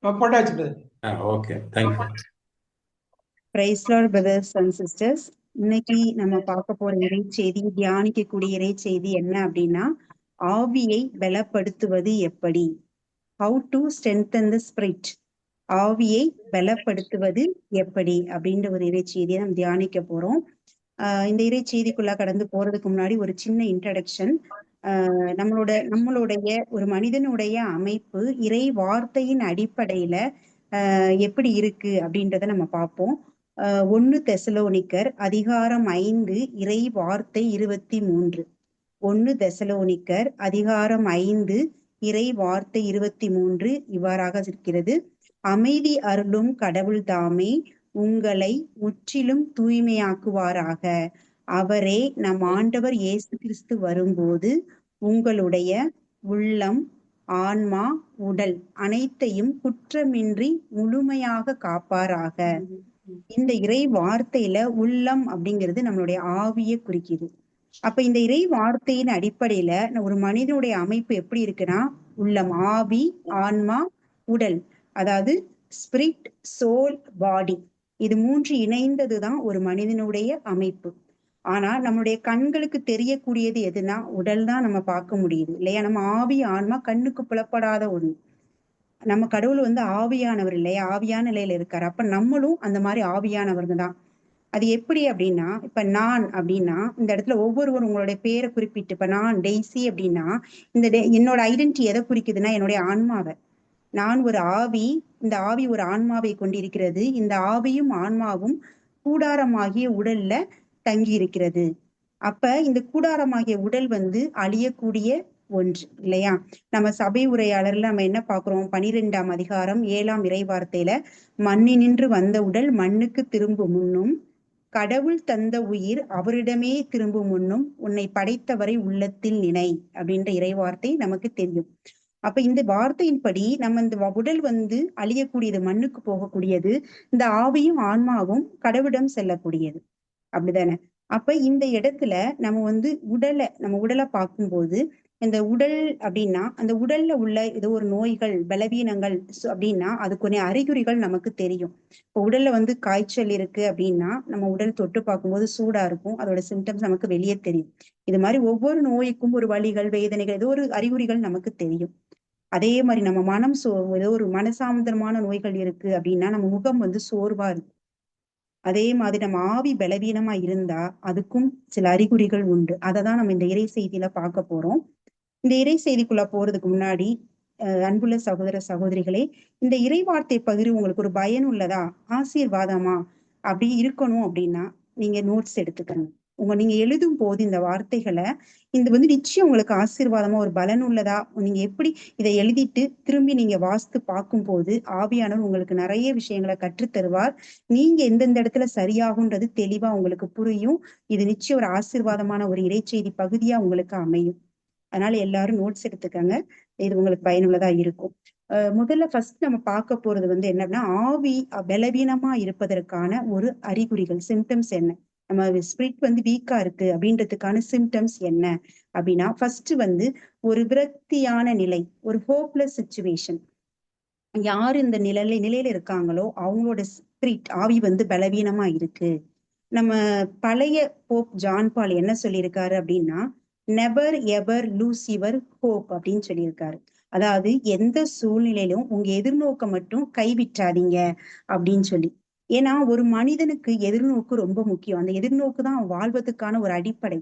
போட்டாச்சு brother. Okay, thank you. Praise Lord brothers and sisters. இன்னைக்கு நம்ம பார்க்க போற இறை செய்தி, தியானிக்கக்கூடிய இறை செய்தி என்ன அப்படின்னா, ஆவியை பலப்படுத்துவது எப்படி? How to strengthen the spirit. ஆவியை பலப்படுத்துவது எப்படி அப்படின்ற ஒரு இறை செய்தியை நம்ம தியானிக்க போறோம். இந்த இறை செய்திக்குள்ள கடந்து போறதுக்கு முன்னாடி ஒரு சின்ன இன்ட்ரடக்ஷன். நம்மளுடைய ஒரு மனிதனுடைய அமைப்பு இறை வார்த்தையின் அடிப்படையில எப்படி இருக்கு அப்படின்றத நம்ம பார்ப்போம். 1 தெசலோனிக்கர் அதிகாரம் 5 இறை வார்த்தை 23. 1 தெசலோனிக்கர் அதிகாரம் 5 இறை வார்த்தை 23 இவ்வாறாக இருக்கிறது. அமைதி அருளும் கடவுள் தாமே உங்களை முற்றிலும் தூய்மையாக்குவாராக. அவரே நம் ஆண்டவர் இயேசு கிறிஸ்து வரும்போது உங்களுடைய உள்ளம், ஆன்மா, உடல் அனைத்தையும் குற்றமின்றி முழுமையாக காப்பாராக. இந்த இறை வார்த்தையில உள்ளம் அப்படிங்கிறது நம்மளுடைய ஆவியை குறிக்குது. அப்ப இந்த இறை வார்த்தையின் அடிப்படையில ஒரு மனிதனுடைய அமைப்பு எப்படி இருக்குன்னா, உள்ளம், ஆவி, ஆன்மா, உடல், அதாவது ஸ்பிரிட், சோல், பாடி, இது 3 இணைந்ததுதான் ஒரு மனிதனுடைய அமைப்பு. ஆனா நம்மளுடைய கண்களுக்கு தெரியக்கூடியது எதுனா உடல் தான் நம்ம பார்க்க முடியுது இல்லையா? நம்ம ஆவி, ஆன்மா கண்ணுக்கு புலப்படாத ஒண்ணு. நம்ம கடவுள் ஆவியானவர் இல்லையா? ஆவியான நிலையில இருக்காரு. அப்ப நம்மளும் அந்த மாதிரி ஆவியானவர்கள் தான். அது எப்படி அப்படின்னா, இப்ப நான் அப்படின்னா இந்த இடத்துல ஒவ்வொருவரும் உங்களுடைய பேரை குறிப்பிட்டு, இப்ப நான் டெய்ஸி அப்படின்னா இந்த என்னோட ஐடென்டிட்டி எதை குறிக்குதுன்னா என்னுடைய ஆன்மாவை. நான் ஒரு ஆவி, இந்த ஆவி ஒரு ஆன்மாவை கொண்டிருக்கிறது. இந்த ஆவியும் ஆன்மாவும் கூடாரமாகிய உடல்ல தங்கி இருக்கிறது. அப்ப இந்த கூடாரமாகிய உடல் அழியக்கூடிய ஒன்று இல்லையா? நம்ம சபை உரையாளர்ல நம்ம என்ன பாக்குறோம்? 12ஆம் அதிகாரம் 7ஆம் இறை வார்த்தையில, மண்ணினின்று வந்த உடல் மண்ணுக்கு திரும்பும் முன்னும் கடவுள் தந்த உயிர் அவரிடமே திரும்பும் முன்னும் உன்னை படைத்தவரை உள்ளத்தில் நினை அப்படின்ற இறை வார்த்தை நமக்கு தெரியும். அப்ப இந்த வார்த்தையின்படி நம்ம இந்த உடல் அழியக்கூடியது, மண்ணுக்கு போகக்கூடியது. இந்த ஆவியும் ஆன்மாவும் கடவுளிடம் செல்லக்கூடியது, அப்படிதானே? அப்ப இந்த இடத்துல நம்ம உடலை பார்க்கும்போது, இந்த உடல் அப்படின்னா அந்த உடல்ல உள்ள ஏதோ ஒரு நோய்கள், பலவீனங்கள் அப்படின்னா அதுக்குரிய அறிகுறிகள் நமக்கு தெரியும். இப்போ உடல்ல காய்ச்சல் இருக்கு அப்படின்னா நம்ம உடல் தொட்டு பார்க்கும்போது சூடா இருக்கும், அதோட சிம்டம்ஸ் நமக்கு வெளியே தெரியும். இது மாதிரி ஒவ்வொரு நோய்க்கும் ஒரு வலிகள், வேதனைகள், ஏதோ ஒரு அறிகுறிகள் நமக்கு தெரியும். அதே மாதிரி நம்ம ஏதோ ஒரு மனசாந்தரமான நோய்கள் இருக்கு அப்படின்னா நம்ம முகம் சோர்வா இருக்கு. அதே மாதிரி நம்ம ஆவி பலவீனமா இருந்தா அதுக்கும் சில அறிகுறிகள் உண்டு. அததான் நம்ம இந்த இறை செய்தியில பார்க்க போறோம். இந்த இறை செய்திக்குள்ள போறதுக்கு முன்னாடி அன்புள்ள சகோதர சகோதரிகளே, இந்த இறை வார்த்தை பகிர்வு உங்களுக்கு ஒரு பயனுள்ளதா, ஆசீர்வாதமா அப்படி இருக்கணும் அப்படின்னா நீங்க நோட்ஸ் எடுத்துக்கணும். நீங்க எழுதும் போது இந்த வார்த்தைகளை நிச்சயம் உங்களுக்கு ஆசீர்வாதமா, ஒரு பலனுள்ளதா, நீங்க எப்படி இதை எழுதிட்டு திரும்பி நீங்க வாசித்து பார்க்கும் போது ஆவியானவர் உங்களுக்கு நிறைய விஷயங்களை கற்றுத் தருவார். நீங்க எந்தெந்த இடத்துல சரியாகுன்றது தெளிவா உங்களுக்கு புரியும். இது நிச்சயம் ஒரு ஆசீர்வாதமான ஒரு இறைச்செய்தி பகுதியா உங்களுக்கு அமையும். அதனால எல்லாரும் நோட்ஸ் எடுத்துக்கங்க, இது உங்களுக்கு பயனுள்ளதா இருக்கும். முதல்ல ஃபர்ஸ்ட் நம்ம பார்க்க போறது என்னன்னா, ஆவி பலவீனமா இருப்பதற்கான ஒரு அறிகுறிகள், சிம்டம்ஸ் என்ன, நம்ம ஸ்பிரிட் வீக்கா இருக்கு அப்படின்றதுக்கான சிம்டம்ஸ் என்ன அப்படின்னா, ஃபர்ஸ்ட் ஒரு விரக்தியான நிலை, ஒரு ஹோப்லெஸ் சிச்சுவேஷன். யாரு இந்த நிலையில இருக்காங்களோ அவங்களோட ஸ்பிரிட், ஆவி பலவீனமா இருக்கு. நம்ம பழைய போப் ஜான் பால் என்ன சொல்லியிருக்காரு அப்படின்னா, never ever lose your hope அப்படின்னு சொல்லியிருக்காரு. அதாவது எந்த சூழ்நிலையிலும் உங்க எதிர்நோக்க மட்டும் கைவிட்டாதீங்க அப்படின்னு சொல்லி. ஏன்னா ஒரு மனிதனுக்கு எதிர்நோக்கு ரொம்ப முக்கியம். அந்த எதிர்நோக்கு தான் வாழ்வதற்கான ஒரு அடிப்படை.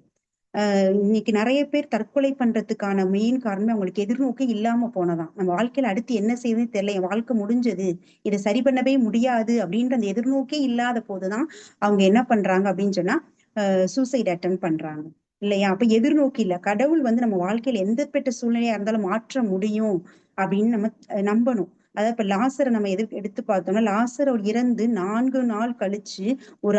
இன்னைக்கு நிறைய பேர் தற்கொலை பண்றதுக்கான மெயின் காரணமே அவங்களுக்கு எதிர்நோக்கு இல்லாம போனதான். நம்ம வாழ்க்கையில அடுத்து என்ன செய்யுதுன்னு தெரியல, என் வாழ்க்கை முடிஞ்சது, இதை சரி பண்ணவே முடியாது அப்படின்ற அந்த எதிர்நோக்கே இல்லாத போதுதான் அவங்க என்ன பண்றாங்க அப்படின்னு சொன்னா சூசைட் அட்டன் பண்றாங்க இல்லையா? அப்ப எதிர்நோக்கி இல்ல, கடவுள் நம்ம வாழ்க்கையில எந்த பெற்ற சூழ்நிலையா இருந்தாலும் மாற்ற முடியும் அப்படின்னு நம்ம நம்பணும். அதாவது இப்ப லாசரை நம்ம எடுத்து பார்த்தோம்னா, லாசர் அவர் இறந்து 4 நாள் கழிச்சு ஒரு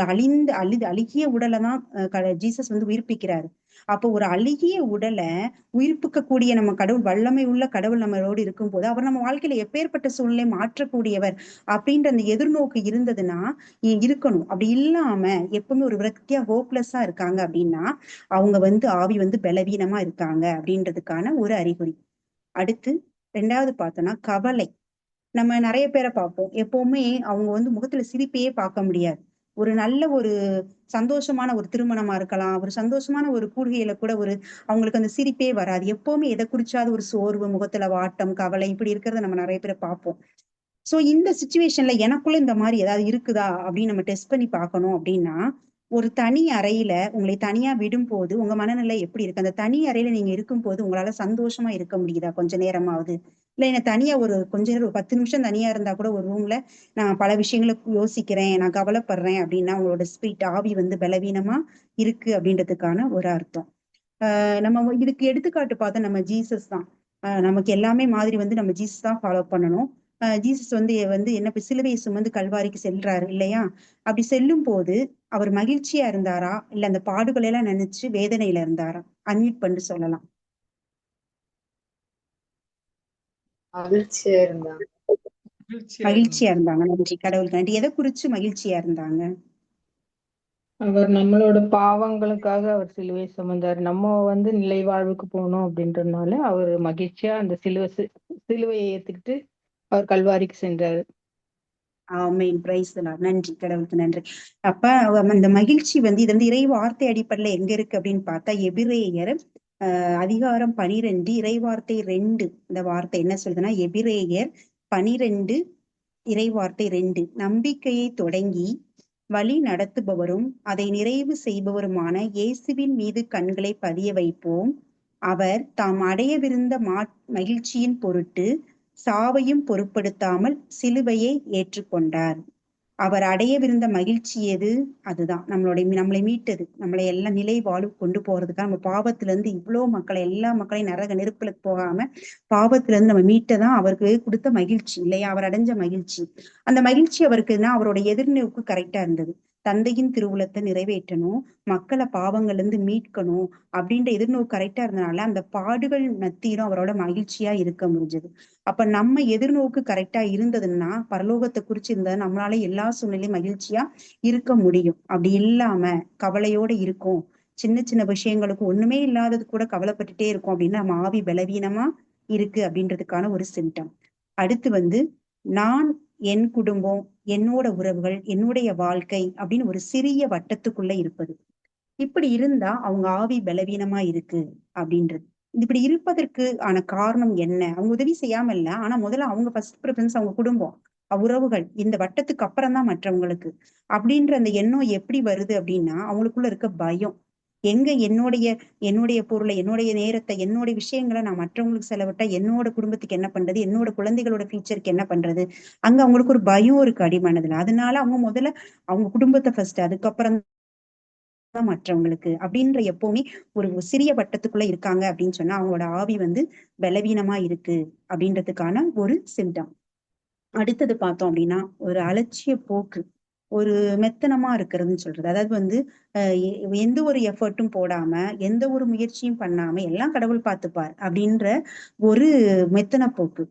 அழுகிய உடலை தான் ஜீசஸ் உயிர்ப்பிக்கிறாரு. அப்போ ஒரு அழுகிய உடலை உயிர்ப்பிக்கக்கூடிய நம்ம கடவுள், வல்லமை உள்ள கடவுள் நம்மளோடு இருக்கும் போது அவர் நம்ம வாழ்க்கையில எப்பேற்பட்ட சூழ்நிலை மாற்றக்கூடியவர் அப்படின்ற அந்த எதிர்நோக்கு இருந்ததுன்னா இருக்கணும். அப்படி இல்லாம எப்பவுமே ஒரு விரக்தியா ஹோப்லெஸ்ஸா இருக்காங்க அப்படின்னா அவங்க ஆவி பலவீனமா இருக்காங்க அப்படின்றதுக்கான ஒரு அறிகுறி. அடுத்து 2வது பார்த்தோம்னா கவலை. நம்ம நிறைய பேரை பார்ப்போம். எப்பவுமே அவங்க வந்து முகத்துல சிரிப்பையே பார்க்க முடியாது. ஒரு நல்ல ஒரு சந்தோஷமான ஒரு திருமணமா இருக்கலாம். ஒரு சந்தோஷமான ஒரு கூடுகையில கூட அவங்களுக்கு அந்த சிரிப்பே வராது. எப்பவுமே எத குறிச்சாவது ஒரு சோர்வு, முகத்துல வாட்டம், கவலை இப்படி இருக்கிறத நம்ம நிறைய பேரை பார்ப்போம். சோ இந்த சிச்சுவேஷன்ல எனக்குள்ள இந்த மாதிரி ஏதாவது இருக்குதா அப்படின்னு நம்ம டெஸ்ட் பண்ணி பார்க்கணும் அப்படின்னா, ஒரு தனி அறையில உங்களை தனியா விடும்போது உங்க மனநிலை எப்படி இருக்கு? அந்த தனி அறையில நீங்க இருக்கும்போது உங்களால சந்தோஷமா இருக்க முடியுதா கொஞ்ச நேரமாவது? இல்ல என்ன தனியா ஒரு கொஞ்ச நேரம் ஒரு 10 நிமிஷம் தனியா இருந்தா கூட ஒரு ரூம்ல நான் பல விஷயங்கள யோசிக்கிறேன், நான் கவலைப்படுறேன் அப்படின்னா உங்களோட ஸ்பிரிட் ஆவி வந்து பலவீனமா இருக்கு அப்படின்றதுக்கான ஒரு அர்த்தம். நம்ம இதுக்கு எடுத்துக்காட்டு பார்த்தா நம்ம ஜீசஸ் தான். நமக்கு எல்லாமே மாதிரி வந்து நம்ம ஜீசஸ் தான் ஃபாலோ பண்ணணும். ஜீசஸ் வந்து என்ன சிலுவையை சுமந்து கல்வாரிக்கு செல்றாரு இல்லையா? அப்படி செல்லும் போது அவர் மகிழ்ச்சியா இருந்தாரா? இல்ல அந்த பாடுகளை எல்லாம் நினைச்சு வேதனையில இருந்தாரா? அன்மியூட் பண்ணிட்டு சொல்லலாம். மகிழ்ச்சியா இருந்தாங்க. மகிழ்ச்சியா இருந்தாங்க. நன்றி கடவுளுக்கு நன்றி. எதை குறிச்சு மகிழ்ச்சியா இருந்தாங்க? அவர் நம்மளோட பாவங்களுக்காக அவர் சிலுவை சுமந்தார். நம்ம வந்து நிலை வாழ்வுக்கு போகணும் அப்படின்றதுனால அவர் மகிழ்ச்சியா அந்த சிலுவையை ஏத்துக்கிட்டு அவர் கல்வாரிக்கு சென்றாரு. ஆமென். Praise the Lord. நன்றி கடவுளுக்கு நன்றி. அப்ப அந்த மகிழ்ச்சி வந்து இது வந்து இறை வார்த்தை அடிப்படையில எங்க இருக்கு அப்படின்னு பார்த்தா எபிரேயர் அதிகாரம் 12 இறைவார்த்தை 2. இந்த வார்த்தை என்ன சொல்லுதுன்னா எபிரேயர் 12 இறைவார்த்தை 2 நம்பிக்கையை தொடங்கி வழி நடத்துபவரும் அதை நிறைவு செய்பவருமான இயேசுவின் மீது கண்களை பதிய வைப்போம். அவர் தாம் அடையவிருந்த மகிழ்ச்சியின் பொருட்டு சாவையும் பொருட்படுத்தாமல் சிலுவையை ஏற்றுக்கொண்டார். அவர் அடையவிருந்த மகிழ்ச்சி எது? அதுதான் நம்மளை மீட்டது, நம்மளை எல்லாம் நிலை வாழ்வு கொண்டு போறதுக்காக நம்ம பாவத்துல இருந்து இவ்வளவு எல்லா மக்களையும் நரக நெருப்புல போகாம பாவத்துல இருந்து நம்ம மீட்டதான் அவருக்கு கொடுத்த மகிழ்ச்சி இல்லையா? அவர் அடைஞ்ச மகிழ்ச்சி. அந்த மகிழ்ச்சி அவருக்குன்னா அவரோட எதிர்நோக்கு கரெக்டா இருந்தது. தந்தையின் திருவுளத்தை நிறைவேற்றணும், மக்களை பாவங்கள்ல இருந்து மீட்கணும் அப்படின்ற எதிர்நோக்கு கரெக்டா இருந்தனால அந்த பாடுகள் மத்தியிலும் அவரோட மகிழ்ச்சியா இருக்க முடிஞ்சது. அப்ப நம்ம எதிர்நோக்கு கரெக்டா இருந்ததுன்னா பரலோகத்தை குறிச்சு இருந்தது நம்மளால எல்லா சூழ்நிலையும் மகிழ்ச்சியா இருக்க முடியும். அப்படி இல்லாம கவலையோட இருக்கும், சின்ன சின்ன விஷயங்களுக்கு ஒண்ணுமே இல்லாதது கூட கவலைப்பட்டுட்டே இருக்கும் அப்படின்னா நம்ம ஆவி பலவீனமா இருக்கு அப்படின்றதுக்கான ஒரு சிம்டம். அடுத்து வந்து நான், என் குடும்பம், என்னோட உறவுகள், என்னுடைய வாழ்க்கை அப்படின்னு ஒரு சிறிய வட்டத்துக்குள்ள இருப்பது. இப்படி இருந்தா அவங்க ஆவி பலவீனமா இருக்கு அப்படின்றது. இப்படி இருப்பதற்கு ஆன காரணம் என்ன? அவங்க உதவி செய்யாம இல்ல. ஆனா முதல்ல அவங்க ஃபர்ஸ்ட் ப்ரிஃபரன்ஸ் அவங்க குடும்பம், உறவுகள், இந்த வட்டத்துக்கு அப்புறம் தான் மற்றவங்களுக்கு அப்படின்ற அந்த எண்ணம் எப்படி வருது அப்படின்னா அவங்களுக்குள்ள இருக்க பயம். எங்க என்னுடைய பொருளை, என்னுடைய நேரத்தை, என்னுடைய விஷயங்களை நான் மற்றவங்களுக்கு செலவிட்டா என்னோட குடும்பத்துக்கு என்ன பண்றது, என்னோட குழந்தைகளோட ஃபியூச்சருக்கு என்ன பண்றது? அங்க அவங்களுக்கு ஒரு பயம் இருக்கு அடிமனதுல. அதனால அவங்க முதல்ல அவங்க குடும்பத்தை ஃபர்ஸ்ட், அதுக்கப்புறம் தான் மற்றவங்களுக்கு அப்படின்ற எப்பவுமே ஒரு சிறிய வட்டத்துக்குள்ள இருக்காங்க அப்படின்னு சொன்னா அவங்களோட ஆவி வந்து பலவீனமா இருக்கு அப்படின்றதுக்கான ஒரு சிம்டம். அடுத்தது பார்த்தோம் அப்படின்னா ஒரு அலட்சிய போக்கு, ஒரு மெத்தனமா இருக்கிறதுன்னு சொல்றது. அதாவது வந்து எந்த ஒரு எஃபர்ட்டும் போடாம, எந்த ஒரு முயற்சியும் பண்ணாம எல்லாம் கடவுள் பார்த்துப்பார் அப்படின்ற ஒரு மெத்தன போக்கு.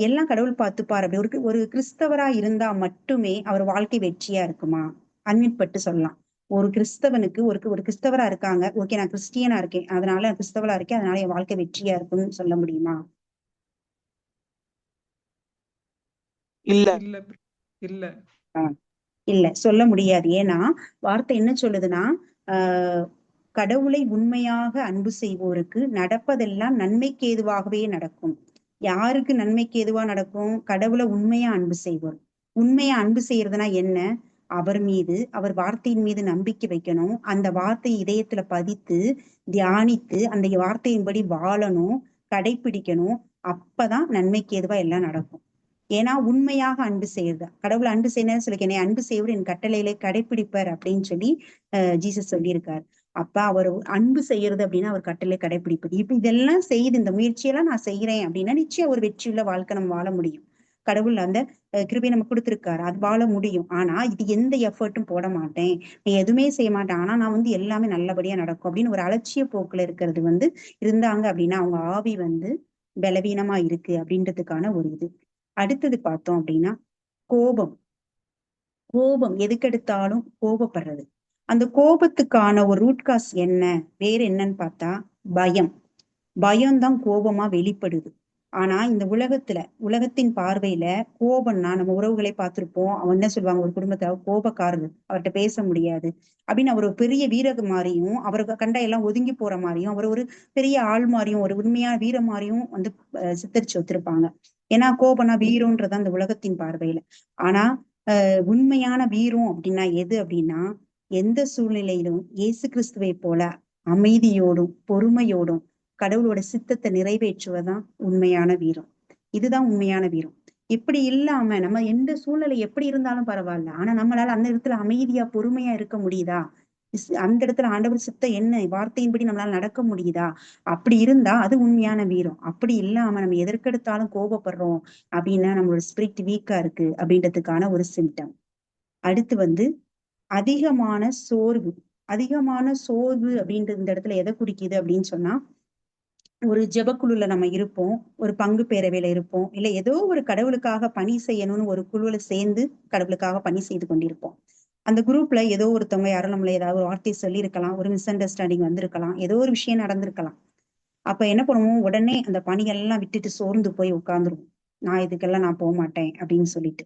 எல்லாம் கடவுள் பார்த்துப்பார் அப்படி ஒரு கிறிஸ்தவரா இருந்தா மட்டுமே அவர் வாழ்க்கை வெற்றியா இருக்குமா? அன்மியூட் பட்டு சொல்லலாம். ஒரு கிறிஸ்தவனுக்கு ஒரு கிறிஸ்தவரா இருக்காங்க, ஓகே நான் கிறிஸ்டியனா இருக்கேன் அதனால நான் கிறிஸ்தவரா இருக்கேன் அதனால என் வாழ்க்கை வெற்றியா இருக்குன்னு சொல்ல முடியுமா? இல்ல இல்ல இல்ல சொல்ல முடியாது. ஏன்னா வார்த்தை என்ன சொல்லுதுன்னா ஆஹ் கடவுளை உண்மையாக அன்பு செய்வோருக்கு நடப்பதெல்லாம் நன்மைக்கு ஏதுவாகவே நடக்கும். யாருக்கு நன்மைக்கு ஏதுவா நடக்கும்? கடவுளை உண்மையா அன்பு செய்வோர். உண்மையா அன்பு செய்யறதுனா என்ன? அவர் மீது, அவர் வார்த்தையின் மீது நம்பிக்கை வைக்கணும், அந்த வார்த்தை இதயத்துல பதித்து தியானித்து அந்த வார்த்தையின்படி வாழணும், கடைபிடிக்கணும். அப்பதான் நன்மைக்கு ஏதுவா எல்லாம் நடக்கும். ஏன்னா உண்மையாக அன்பு செய்யுது. கடவுளை அன்பு செய்யணும்னு சொல்லி என்னை அன்பு செய்வது என் கட்டளைகளை கடைபிடிப்பார் அப்படின்னு சொல்லி ஜீசஸ் சொல்லியிருக்காரு. அப்ப அவர் அன்பு செய்யறது அப்படின்னா அவர் கட்டளை கடைபிடிப்பது. இப்ப இதெல்லாம் செய்யுது, இந்த முயற்சியெல்லாம் நான் செய்யறேன் அப்படின்னா நிச்சயம் ஒரு வெற்றியுள்ள வாழ்க்கை நம்ம வாழ முடியும். கடவுள் அந்த கிருபையை நம்ம கொடுத்திருக்காரு, அது வாழ முடியும். ஆனா இது எந்த எஃபர்ட்டும் போட மாட்டேன், நீ எதுவுமே செய்ய மாட்டேன், ஆனா நான் வந்து எல்லாமே நல்லபடியா நடக்கும் அப்படின்னு ஒரு அலட்சிய போக்குல இருக்கிறது வந்து இருந்தாங்க அப்படின்னா அவங்க ஆவி வந்து பலவீனமா இருக்கு அப்படின்றதுக்கான ஒரு இது. அடுத்தது பார்த்தோம் அப்படின்னா கோபம். கோபம் எதுக்கெடுத்தாலும் கோபப்படுறது. அந்த கோபத்துக்கான ஒரு ரூட் காஸ் என்ன, வேற என்னன்னு பார்த்தா பயம். பயம்தான் கோபமா வெளிப்படுது. ஆனா இந்த உலகத்தின் பார்வையில கோபம்னா நம்ம உறவுகளை பார்த்திருப்போம். அவன் என்ன சொல்லுவாங்க, ஒரு குடும்பத்தை கோபக்காரரு, அவர்கிட்ட பேச முடியாது அப்படின்னு அவர் ஒரு பெரிய வீரர் மாதிரியும், அவருக்கு கண்ட எல்லாம் ஒதுங்கி போற மாதிரியும், அவர் ஒரு பெரிய ஆள் மாதிரியும், ஒரு உண்மையான வீர மாதிரியும் வந்து சித்தரிச்சு வச்சிருப்பாங்க. ஏன்னா கோபம்னா வீரம்ன்றது அந்த உலகத்தின் பார்வையில. ஆனா உண்மையான வீரம் அப்படின்னா எது அப்படின்னா, எந்த சூழ்நிலையிலும் இயேசு கிறிஸ்துவை போல அமைதியோடும் பொறுமையோடும் கடவுளோட சித்தத்தை நிறைவேற்றுவதுதான் உண்மையான வீரம். இதுதான் உண்மையான வீரம். இப்படி இல்லாம நம்ம எந்த சூழ்நிலை எப்படி இருந்தாலும் பரவாயில்ல, ஆனா நம்மளால அந்த இடத்துல அமைதியா பொறுமையா இருக்க முடியுதா, அந்த இடத்துல ஆண்டவர் சித்தம் என்ன வார்த்தையின்படி நம்மளால நடக்க முடியுதா, அப்படி இருந்தா அது உண்மையான வீரம். அப்படி இல்லாம நம்ம எதற்கெடுத்தாலும் கோபப்படுறோம் அப்படின்னா நம்மளோட ஸ்பிரிட் வீக்கா இருக்கு அப்படின்றதுக்கான ஒரு சிம்டம். அடுத்து வந்து அதிகமான சோர்வு. அதிகமான சோர்வு அப்படின்றது இந்த இடத்துல எதை குறிக்குது அப்படின்னு சொன்னா, ஒரு ஜெபக்குழுல நம்ம இருப்போம், ஒரு பங்கு பேரவையில இருப்போம், இல்ல ஏதோ ஒரு கடவுளுக்காக பணி செய்யணும்னு ஒரு குழுவுல சேர்ந்து கடவுளுக்காக பணி செய்து கொண்டிருப்போம். அந்த குரூப்ல ஏதோ ஒருத்தவங்க யாரும் நம்மள ஏதாவது ஒரு வார்த்தை சொல்லியிருக்கலாம், ஒரு மிஸ் அண்டர்ஸ்டாண்டிங் வந்திருக்கலாம், ஏதோ ஒரு விஷயம் நடந்திருக்கலாம். அப்ப என்ன பண்ணுவோம், உடனே அந்த பணிகள்லாம் விட்டுட்டு சோர்ந்து போய் உட்கார்ந்துருவோம். நான் போக மாட்டேன் அப்படின்னு சொல்லிட்டு.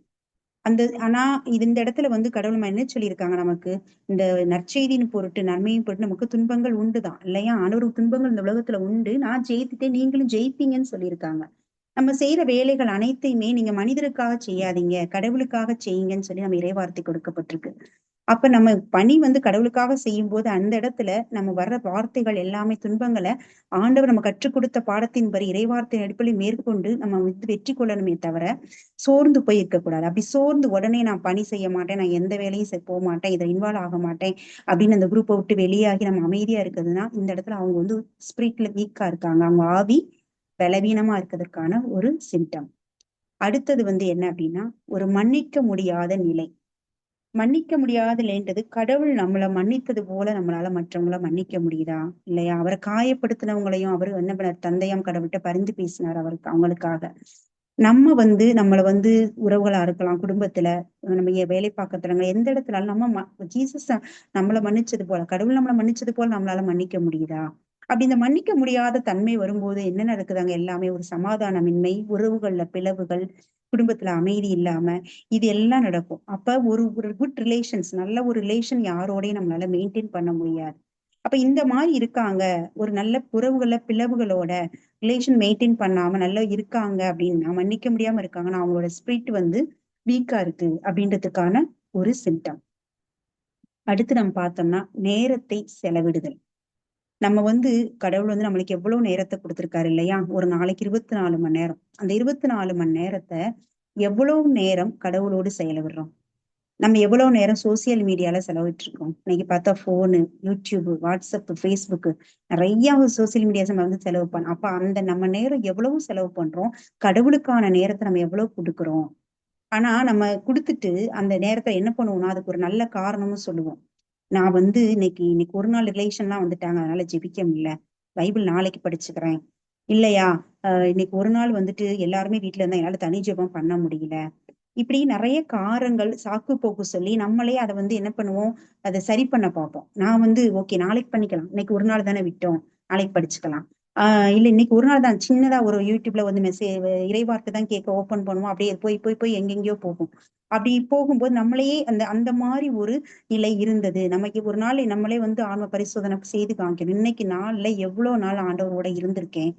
ஆனா இந்த இடத்துல வந்து கடவுள் என்ன சொல்லியிருக்காங்க நமக்கு, இந்த நற்செய்தியின் பொருட்டு நன்மையின் பொருட்டு நமக்கு துன்பங்கள் உண்டுதான் இல்லையா. ஆண்டவருக்கு துன்பங்கள் இந்த உலகத்துல உண்டு, நான் ஜெயித்துட்டேன் நீங்களும் ஜெயிப்பீங்கன்னு சொல்லியிருக்காங்க. நம்ம செய்யற வேலைகள் அனைத்தையுமே நீங்க மனிதருக்காக செய்யாதீங்க, கடவுளுக்காக செய்யுங்கன்னு சொல்லி நம்ம இறைவார்த்தை கொடுக்கப்பட்டிருக்கு. அப்ப நம்ம பணி வந்து கடவுளுக்காக செய்யும் போது அந்த இடத்துல நம்ம வர்ற வார்த்தைகள் எல்லாமே துன்பங்களை ஆண்டவர் நம்ம கற்றுக் கொடுத்த பாடத்தின்படி இறைவார்த்தை அடிப்படையில் மேற்கொண்டு நம்ம வந்து வெற்றி கொள்ளணுமே தவிர சோர்ந்து போய் இருக்கக்கூடாது. அப்படி சோர்ந்து உடனே நான் பணி செய்ய மாட்டேன், நான் எந்த வேலையும் போக மாட்டேன், இதை இன்வால்வ் ஆக மாட்டேன் அப்படின்னு அந்த குரூப்பை விட்டு வெளியாகி நம்ம அமைதியா இருக்குதுன்னா இந்த இடத்துல அவங்க வந்து ஸ்பிரிட்ல வீக்கா இருக்காங்க, அவங்க ஆவி பலவீனமா இருக்கிறதுக்கான ஒரு சிம்டம். அடுத்தது வந்து என்ன அப்படின்னா, ஒரு மன்னிக்க முடியாத நிலை. மன்னிக்க முடியாத நிலைன்றது, கடவுள் நம்மளை மன்னித்தது போல நம்மளால மற்றவங்கள மன்னிக்க முடியுதா இல்லையா. அவரை காயப்படுத்தினவங்களையும் அவர் என்ன பண்ணார், தந்தையாம் கடவுள்கிட்ட பரிந்து பேசினார் அவருக்கு அவங்களுக்காக. நம்ம வந்து நம்மள வந்து உறவுகளா இருக்கலாம், குடும்பத்துல நம்ம வேலை பார்க்கறதுல எந்த இடத்துலாலும் நம்ம ஜீசஸ் நம்மளை மன்னிச்சது போல, கடவுள் நம்மளை மன்னிச்சது போல நம்மளால மன்னிக்க முடியுதா. அப்படி இந்த மன்னிக்க முடியாத தன்மை வரும்போது என்ன நடக்குதாங்க, எல்லாமே ஒரு சமாதானமின்மை, உறவுகள்ல பிளவுகள், குடும்பத்துல அமைதி இல்லாம இது எல்லாம் நடக்கும். அப்ப ஒரு ஒரு குட் ரிலேஷன்ஸ், நல்ல ஒரு ரிலேஷன் யாரோடையும் நம்மளால மெயின்டைன் பண்ண முடியாது. அப்ப இந்த மாதிரி இருக்காங்க, ஒரு நல்ல உறவுகள பிளவுகளோட ரிலேஷன் மெயின்டைன் பண்ணாம நல்லா இருக்காங்க அப்படின்னா, மன்னிக்க முடியாம இருக்காங்கன்னா அவங்களோட ஸ்பிரிட் வந்து வீக்கா இருக்கு அப்படின்றதுக்கான ஒரு சிம்டம். அடுத்து நம்ம பார்த்தோம்னா நேரத்தை செலவிடுதல். நம்ம வந்து கடவுள் வந்து நம்மளுக்கு எவ்வளவு நேரத்தை கொடுத்திருக்காரு இல்லையா, ஒரு நாளைக்கு 24 மணி நேரம். அந்த 24 மணி நேரத்தை எவ்வளவு நேரம் கடவுளோடு செலவிடுறோம், நம்ம எவ்வளவு நேரம் சோசியல் மீடியால செலவிட்டு இருக்கோம். இன்னைக்கு பார்த்தா போனு, யூடியூப், வாட்ஸ்அப், ஃபேஸ்புக், நிறைய சோசியல் மீடியாஸ் நம்ம வந்து செலவு பண்ணோம். அப்ப அந்த நம்ம நேரம் எவ்வளவு செலவு பண்றோம், கடவுளுக்கான நேரத்தை நம்ம எவ்வளவு கொடுக்குறோம். ஆனா நம்ம கொடுத்துட்டு அந்த நேரத்தை என்ன பண்ணுவோம்னா அதுக்கு ஒரு நல்ல காரணமும் சொல்லுவோம். நான் வந்து இன்னைக்கு ஒரு நாள் ரிலேஷன்லாம் வந்துட்டாங்க, அதனால ஜெபிக்க முடியல, பைபிள் நாளைக்கு படிச்சுக்கிறேன். இல்லையா, இன்னைக்கு ஒரு நாள் வந்துட்டு எல்லாருமே வீட்டுல இருந்தா என்னால தனி ஜெபம் பண்ண முடியல. இப்படி நிறைய காரணங்கள் சாக்கு போக்கு சொல்லி நம்மளே அதை வந்து என்ன பண்ணுவோம், அதை சரி பண்ண பார்ப்போம். நான் வந்து ஓகே நாளைக்கு பண்ணிக்கலாம், இன்னைக்கு ஒரு நாள் தானே விட்டோம், நாளைக்கு படிச்சுக்கலாம். இல்ல இன்னைக்கு ஒரு நாள் தான், சின்னதா ஒரு யூடியூப்ல வந்து இறைவார்த்தை தான் கேட்க ஓபன் பண்ணுவோம், அப்படியே போய் போய் போய் எங்கெங்கயோ போகும். அப்படி போகும்போது நம்மளையே அந்த அந்த மாதிரி ஒரு நிலை இருந்தது. நமக்கு ஒரு நாள் நம்மளே வந்து ஆன்ம பரிசோதனை செய்து காமிக்கணும். இன்னைக்கு நாள்ல எவ்வளவு நாள் ஆண்டவரோட இருந்திருக்கேன்,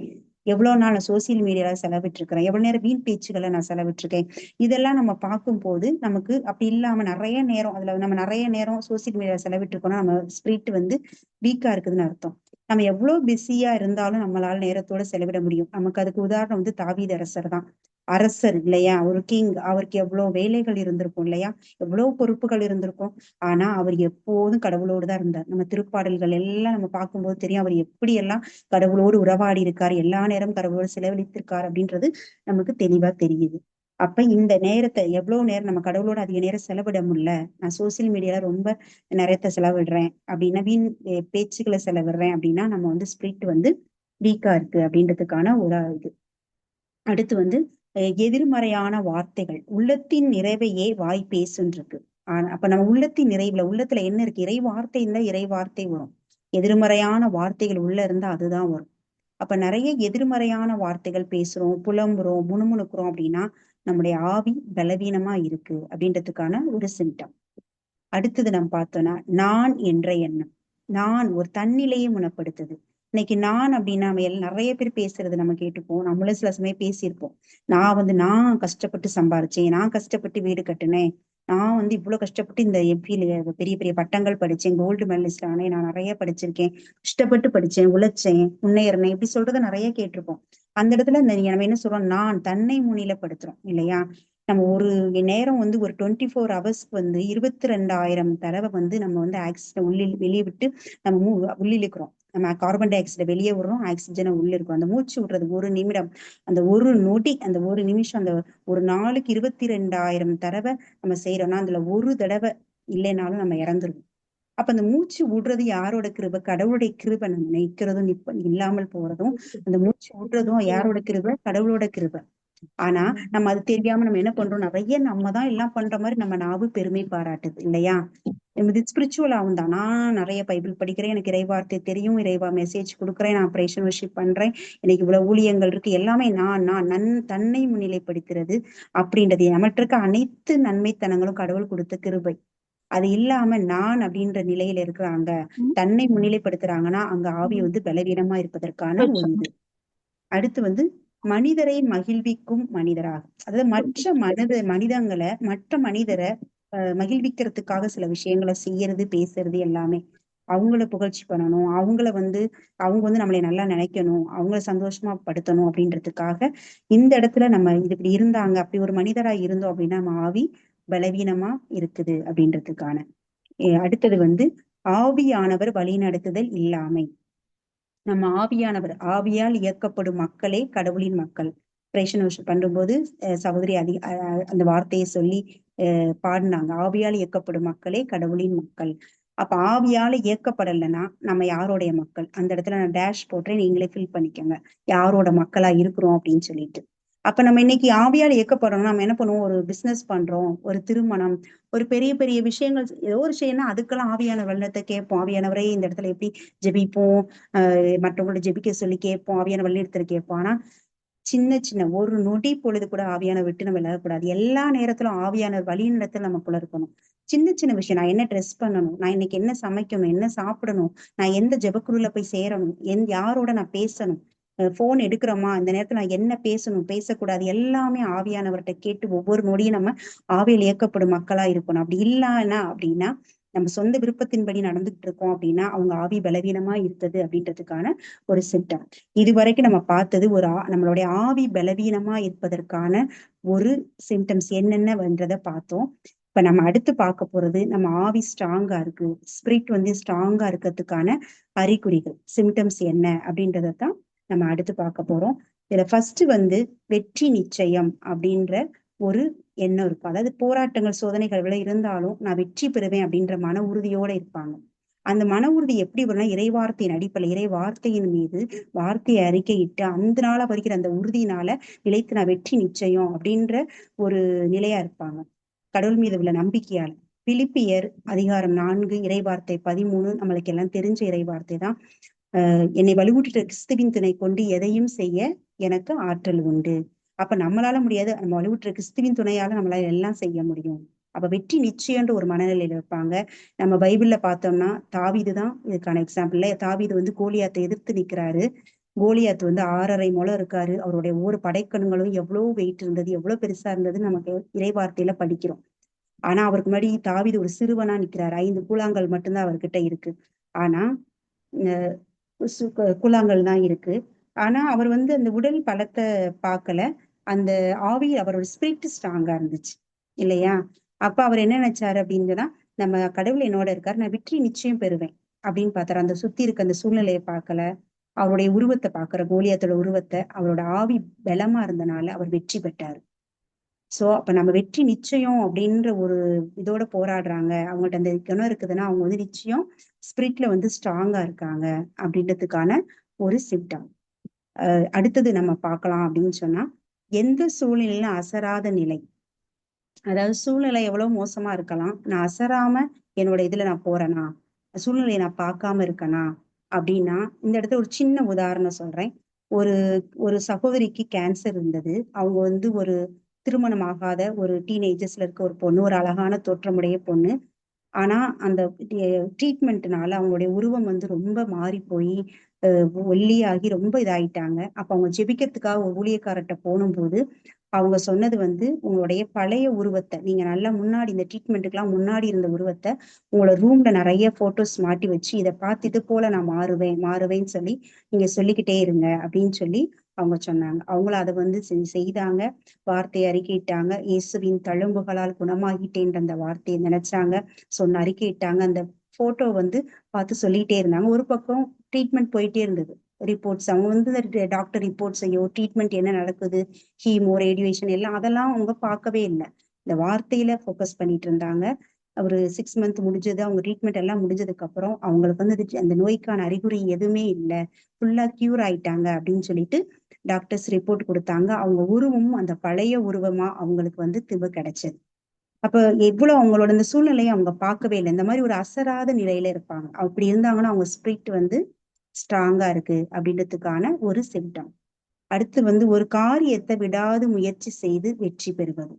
எவ்வளவு நாள் நான் சோசியல் மீடியால செலவிட்டு இருக்கிறேன், எவ்வளவு நேரம் வீண் பேச்சுக்களை நான் செலவிட்டு இருக்கேன். இதெல்லாம் நம்ம பார்க்கும்போது நமக்கு அப்படி இல்லாம நிறைய நேரம் அதுல நம்ம நிறைய நேரம் சோசியல் மீடியா செலவிட்டு இருக்கோம்னா நம்ம ஸ்பிரிட் வந்து வீக்கா இருக்குதுன்னு அர்த்தம். நம்ம எவ்வளவு பிஸியா இருந்தாலும் நம்மளால நேரத்தோட செலவிட முடியும். நமக்கு அதுக்கு உதாரணம் வந்து தாவீது அரசர் தான். அரசர் இல்லையா, ஒரு கிங், அவருக்கு எவ்வளவு வேலைகள் இருந்திருக்கும் இல்லையா, எவ்வளவு பொறுப்புகள் இருந்திருக்கும். ஆனா அவர் எப்போதும் கடவுளோடு தான் இருந்தார். நம்ம திருப்பாடல்கள் எல்லாம் நம்ம பார்க்கும்போது தெரியும் அவர் எப்படி எல்லாம் கடவுளோடு உறவாடி இருக்காரு, எல்லா நேரம் கடவுளோடு செலவழித்திருக்காரு அப்படின்றது நமக்கு தெளிவா தெரியுது. அப்ப இந்த நேரத்தை எவ்வளவு நேரம் நம்ம கடவுளோட அதிக நேரம் செலவிட முடியல, நான் சோசியல் மீடியால ரொம்ப நேரத்தை செலவிடுறேன் அப்படின்னா, வீண் பேச்சுக்களை செலவிடுறேன் அப்படின்னா நம்ம வந்து ஸ்பிரிட் வந்து வீக்கா இருக்கு அப்படின்றதுக்கான ஒரு இது. அடுத்து வந்து எதிர்மறையான வார்த்தைகள். உள்ளத்தின் நிறைவையே வாய் பேசுன்றிருக்கு. அப்ப நம்ம உள்ளத்தின் உள்ளத்துல என்ன இருக்கு, இறை வார்த்தை இருந்தா இறை வார்த்தை வரும், எதிர்மறையான வார்த்தைகள் உள்ள இருந்தா அதுதான் வரும். அப்ப நிறைய எதிர்மறையான வார்த்தைகள் பேசுறோம், புலம்புறோம், முணுமுணுக்கிறோம் அப்படின்னா நம்முடைய ஆவி பலவீனமா இருக்கு அப்படின்றதுக்கான ஒரு சிம்டம். அடுத்தது நம்ம பார்த்தோம்னா நான் என்ற எண்ணம். நான் ஒரு தன்னிலையை குணப்படுத்துது. இன்னைக்கு நான் அப்படின்னா நம்ம நிறைய பேர் பேசுறது நம்ம கேட்டுப்போம், நம்மளும் சில சமயம் பேசியிருப்போம். நான் கஷ்டப்பட்டு சம்பாரிச்சேன், நான் கஷ்டப்பட்டு வீடு கட்டினேன், நான் இவ்வளவு கஷ்டப்பட்டு இந்த எம்பியில பெரிய பெரிய பட்டங்கள் படிச்சேன், கோல்டு மெடலிஸ்ட் ஆனேன், நான் நிறைய படிச்சிருக்கேன், கஷ்டப்பட்டு படிச்சேன், உழைச்சேன், முன்னேறினேன், இப்படி சொல்றதை நிறைய கேட்டிருப்போம். அந்த இடத்துல நம்ம என்ன சொல்றோம், நான் தன்னை முன்னிலைப்படுத்துறோம் இல்லையா? நம்ம ஒரு நேரம் ஒரு 24 ஹவர்ஸ்க்கு 22,000 தடவை நம்ம ஆக்சிஜன் வெளியே விட்டு நம்ம உள்ளிழுக்கிறோம். நம்ம கார்பன் டை ஆக்சைடை வெளியே விடுறோம், ஆக்சிஜனை உள்ள இருக்கிறோம். அந்த மூச்சு விடுறது ஒரு நிமிடம், அந்த ஒரு நொடி, அந்த ஒரு நிமிஷம், அந்த ஒரு நாளுக்கு 22,000 தடவை நம்ம செய்யறோம்னா அதுல ஒரு தடவை இல்லைனாலும் நம்ம இறந்துருவோம். அப்ப அந்த மூச்சு விடுறது யாரோட கிருபை? கடவுளுடைய கிருபை. நம்ம நிற்கிறதும் இல்லாமல் போறதும், அந்த மூச்சு விடுறதும் யாரோட கிருபை? கடவுளோட கிருபை. ஆனா நம்ம அது தெரியாம நம்ம என்ன பண்றோம், நிறைய நம்ம தான் எல்லாம் பண்ற மாதிரி நம்ம நாவு பெருமை பாராட்டுது இல்லையா? இது ஸ்பிரிச்சுவல் ஆகும் தான். நான் நிறைய பைபிள் படிக்கிறேன், எனக்கு இறைவார்த்தை தெரியும், இறைவா மெசேஜ் கொடுக்குறேன், நான் பிரேஷன் வர்ஷிப் பண்றேன், எனக்கு இவ்வளவு ஊழியங்கள் இருக்கு, எல்லாமே நான் தன்னை முன்னிலைப்படுத்துறது அப்படின்றது. நம்மகிட்ட இருக்க அனைத்து நன்மைத்தனங்களும் கடவுள் கொடுத்த கிருபை. அது இல்லாம நான் அப்படின்ற நிலையில இருக்கிறாங்க, தன்னை முன்னிலைப்படுத்துறாங்கன்னா அங்க ஆவி பலவீனமா இருப்பதற்கான ஒரு இது. அடுத்து மனிதரை மகிழ்விக்கும் மனிதராக, அதாவது மற்ற மனிதரை மகிழ்விக்கிறதுக்காக சில விஷயங்களை செய்யறது, பேசுறது எல்லாமே. அவங்கள புகழ்ச்சி பண்ணணும், அவங்கள அவங்க நம்மளை நல்லா நினைக்கணும், அவங்கள சந்தோஷமா படுத்தணும் அப்படின்றதுக்காக இந்த இடத்துல நம்ம இது இப்படி இருந்தாங்க, அப்படி ஒரு மனிதரா இருந்தோம் அப்படின்னா நம்ம ஆவி பலவீனமா இருக்குது அப்படின்றதுக்கான. அடுத்தது ஆவியானவர் வழிநடத்துதல் இல்லாமை. நம்ம ஆவியானவர், ஆவியால் இயக்கப்படும் மக்களே கடவுளின் மக்கள். பிரேஷன் வர்ஷிப் பண்ணும்போது சகோதரி அந்த வார்த்தையை சொல்லி பாடினாங்க, ஆவியால் இயக்கப்படும் மக்களே கடவுளின் மக்கள். அப்ப ஆவியால இயக்கப்படலைன்னா நம்ம யாரோடைய மக்கள்? அந்த இடத்துல நான் டேஷ் போட்டுறேன், நீங்களே ஃபில் பண்ணிக்கோங்க யாரோட மக்களா இருக்கிறோம் அப்படின்னு சொல்லிட்டு. அப்ப நம்ம இன்னைக்கு ஆவியால் இயக்கப்படுறோம். நம்ம என்ன பண்ணுவோம், ஒரு பிசினஸ் பண்றோம், ஒரு திருமணம், ஒரு பெரிய பெரிய விஷயங்கள், ஏதோ ஒரு விஷயம்னா அதுக்கெல்லாம் ஆவியான வெள்ளத்தை கேட்போம். ஆவியானவரே இந்த இடத்துல எப்படி ஜெபிப்போம், மற்றவங்களோட ஜெபிக்க சொல்லி கேட்போம், ஆவியான வழிநடத்தல் கேட்போம். ஆனா சின்ன சின்ன ஒரு நொடி பொழுது கூட ஆவியான விட்டு நம்ம விளையாடக்கூடாது. எல்லா நேரத்திலும் ஆவியான வழிநடத்தல் நமக்குள்ள இருக்கணும். சின்ன சின்ன விஷயம், நான் என்ன ட்ரெஸ் பண்ணணும், நான் இன்னைக்கு என்ன சமைக்கணும், என்ன சாப்பிடணும், நான் எந்த ஜெபக்குழுல போய் சேரணும், யாரோட நான் பேசணும், போன் எடுக்கிறோமா, இந்த நேரத்துல நான் என்ன பேசணும், பேசக்கூடாது, எல்லாமே ஆவியானவர்கிட்ட கேட்டு ஒவ்வொரு நொடியும் நம்ம ஆவியில் இயக்கப்படும் மக்களா இருக்கணும். அப்படி இல்லைன்னா அப்படின்னா நம்ம சொந்த விருப்பத்தின்படி நடந்துகிட்டு இருக்கோம் அப்படின்னா அவங்க ஆவி பலவீனமா இருக்குது அப்படின்றதுக்கான ஒரு சிம்டம். இது வரைக்கும் நம்ம பார்த்தது நம்மளுடைய ஆவி பலவீனமா இருப்பதற்கான ஒரு சிம்டம்ஸ் என்னென்னன்றத பார்த்தோம். இப்ப நம்ம அடுத்து பார்க்க போறது, நம்ம ஆவி ஸ்ட்ராங்கா இருக்கு, ஸ்பிரிட் ஸ்ட்ராங்கா இருக்கிறதுக்கான அறிகுறிகள், சிம்டம்ஸ் என்ன அப்படின்றதான் நம்ம அடுத்து பார்க்க போறோம். இதுல ஃபர்ஸ்ட் வெற்றி நிச்சயம் அப்படின்ற ஒரு எண்ணம் இருக்கும். அதாவது போராட்டங்கள், சோதனைகள் இருந்தாலும் நான் வெற்றி பெறுவேன் அப்படின்ற மன உறுதியோட இருப்பாங்க. அந்த மன உறுதி எப்படி வரும்னா இறைவார்த்தையின் அடிப்படை, இறை வார்த்தையின் மீது வார்த்தையை அறிக்கையிட்டு அந்த நாள வரைக்கிற அந்த உறுதியினால நிலைத்து நான் வெற்றி நிச்சயம் அப்படின்ற ஒரு நிலையா இருப்பாங்க, கடவுள் மீது உள்ள நம்பிக்கையால. பிலிப்பியர் அதிகாரம் 4 இறைவார்த்தை 13 நம்மளுக்கு எல்லாம் தெரிஞ்ச இறைவார்த்தை தான். என்னை வலுவூட்டுற கிறிஸ்துவின் துணை கொண்டு எதையும் செய்ய எனக்கு ஆற்றல் உண்டு. அப்ப நம்மளால முடியாது, நம்ம வலுவூட்டுற கிறிஸ்துவின் துணையால நம்மளால எல்லாம் செய்ய முடியும். அப்ப வெற்றி நிச்சயம்ன்ற ஒரு மனநிலையில இருப்பாங்க. நம்ம பைபிள்ல பார்த்தோம்னா தாவீது தான் இதுக்கான எக்ஸாம்பிள். தாவீது கோலியாத்தை எதிர்த்து நிக்கிறாரு. கோலியாத் 6.5 முழம் இருக்காரு. அவருடைய ஒவ்வொரு படைக்கணுங்களும் எவ்வளவு வெயிட் இருந்தது, எவ்வளவு பெருசா இருந்ததுன்னு நமக்கு இறைவார்த்தையில படிக்கிறோம். ஆனா அவருக்கு முன்னாடி தாவீது ஒரு சிறுவனா நிக்கிறாரு. 5 கூழாங்கல் மட்டும்தான் அவர்கிட்ட இருக்கு. ஆனா கூழாங்கல் தான் இருக்கு. ஆனா அவர் அந்த உடல் பலத்தை பார்க்கல, அந்த ஆவி, அவரோட ஸ்பிரிட் ஸ்ட்ராங்கா இருந்துச்சு இல்லையா? அப்ப அவர் என்ன நினைச்சாரு அப்படின்னா, நம்ம கடவுள் என்னோட இருக்காரு, நான் வெற்றி நிச்சயம் பெறுவேன் அப்படின்னு பார்த்தாரு. அந்த சுத்தி இருக்க அந்த சூழ்நிலையை பார்க்கல, அவருடைய உருவத்தை பார்க்கிற, கோலியாத்தோட உருவத்தை, அவரோட ஆவி பலமா இருந்தனால அவர் வெற்றி பெற்றாரு. சோ அப்ப நம்ம வெற்றி நிச்சயம் அப்படின்ற ஒரு இதோட போராடுறாங்க, அவங்கள்ட்ட அந்த குணம் இருக்குதுன்னா அவங்க நிச்சயம் ஸ்பிரிட்ல ஸ்ட்ராங்கா இருக்காங்க அப்படின்றதுக்கான ஒரு சிம்டம். அடுத்தது நம்ம பார்க்கலாம் அப்படின்னு சொன்னா, எந்த சூழ்நிலையில அசராத நிலை. அதாவது சூழ்நிலை எவ்வளவு மோசமா இருக்கலாம், நான் அசராம என்னோட இதுல நான் போறேனா, சூழ்நிலையை நான் பார்க்காம இருக்கனா அப்படின்னா, இந்த இடத்துல ஒரு சின்ன உதாரணம் சொல்றேன். ஒரு ஒரு சகோதரிக்கு கேன்சர் இருந்தது. அவங்க வந்து ஒரு திருமணம் ஆகாத ஒரு டீனேஜர்ஸ்ல இருக்க ஒரு பொண்ணு, ஒரு அழகான தோற்றமுடைய பொண்ணு. ஆனா அந்த ட்ரீட்மெண்ட்னால அவங்களுடைய உருவம் வந்து ரொம்ப மாறி போய் ஒல்லியாகி ரொம்ப இதாயிட்டாங்க. அப்ப அவங்க ஜெபிக்கிறதுக்காக ஒரு ஊழியக்காரர்ட்ட போகும்போது அவங்க சொன்னது வந்து, உங்களுடைய பழைய உருவத்த நீங்க நல்லா முன்னாடி இந்த ட்ரீட்மெண்ட்டுக்குலாம் முன்னாடி இருந்த உருவத்த உங்களோட ரூம்ல நெறைய ஃபோட்டோஸ் மாட்டி வச்சு, இத பார்த்து இது போல நான் மாறுவேன், மாறுவேன்னு சொல்லி நீங்க சொல்லிக்கிட்டே இருங்க அப்படின்னு சொல்லி அவங்க சொன்னாங்க. அவங்களும் அத வந்து செய்தாங்க. வார்த்தைய அறிக்கையிட்டாங்க. இயேசுவின் தழும்புகளால் குணமாகிட்டேன்ற அந்த வார்த்தைய நினைச்சாங்க. சொன்ன அறிக்கையிட்டாங்க. அந்த ஃபோட்டோ வந்து பார்த்து சொல்லிட்டே இருந்தாங்க. ஒரு பக்கம் ட்ரீட்மெண்ட் போயிட்டே இருந்தது. ரிப்போர்ட்ஸ் அவங்க வந்து டாக்டர் ரிப்போர்ட்ஸையோ, ட்ரீட்மெண்ட் என்ன நடக்குது, ஹீமோ, ரேடியேஷன் எல்லாம் அதெல்லாம் அவங்க பார்க்கவே இல்ல. இந்த வார்த்தையில ஃபோக்கஸ் பண்ணிட்டு இருந்தாங்க. ஒரு 6 மந்த் முடிஞ்சது. அவங்க ட்ரீட்மெண்ட் எல்லாம் முடிஞ்சதுக்கு அப்புறம் அவங்களுக்கு வந்து அந்த நோய்க்கான அறிகுறி எதுவுமே இல்ல. ஃபுல்லா கியூர் ஆயிட்டாங்க அப்படின்னு சொல்லிட்டு டாக்டர்ஸ் ரிப்போர்ட் குடுத்தாங்க. அவங்க உருவமும் அந்த பழைய உருவமா அவங்களுக்கு வந்து திரும்ப கிடைச்சது. அப்ப எவ்வளவு அவங்களோட இந்த சூழ்நிலையை அவங்க பார்க்கவே இல்லை. இந்த மாதிரி ஒரு அசராத நிலையில இருப்பாங்க. அப்படி இருந்தாங்கன்னா அவங்க ஸ்பிரிட் வந்து ஸ்ட்ராங்கா இருக்கு அப்படின்றதுக்கான ஒரு சிம்டம். அடுத்து வந்து ஒரு காரியத்தை விடாது முயற்சி செய்து வெற்றி பெறுவது.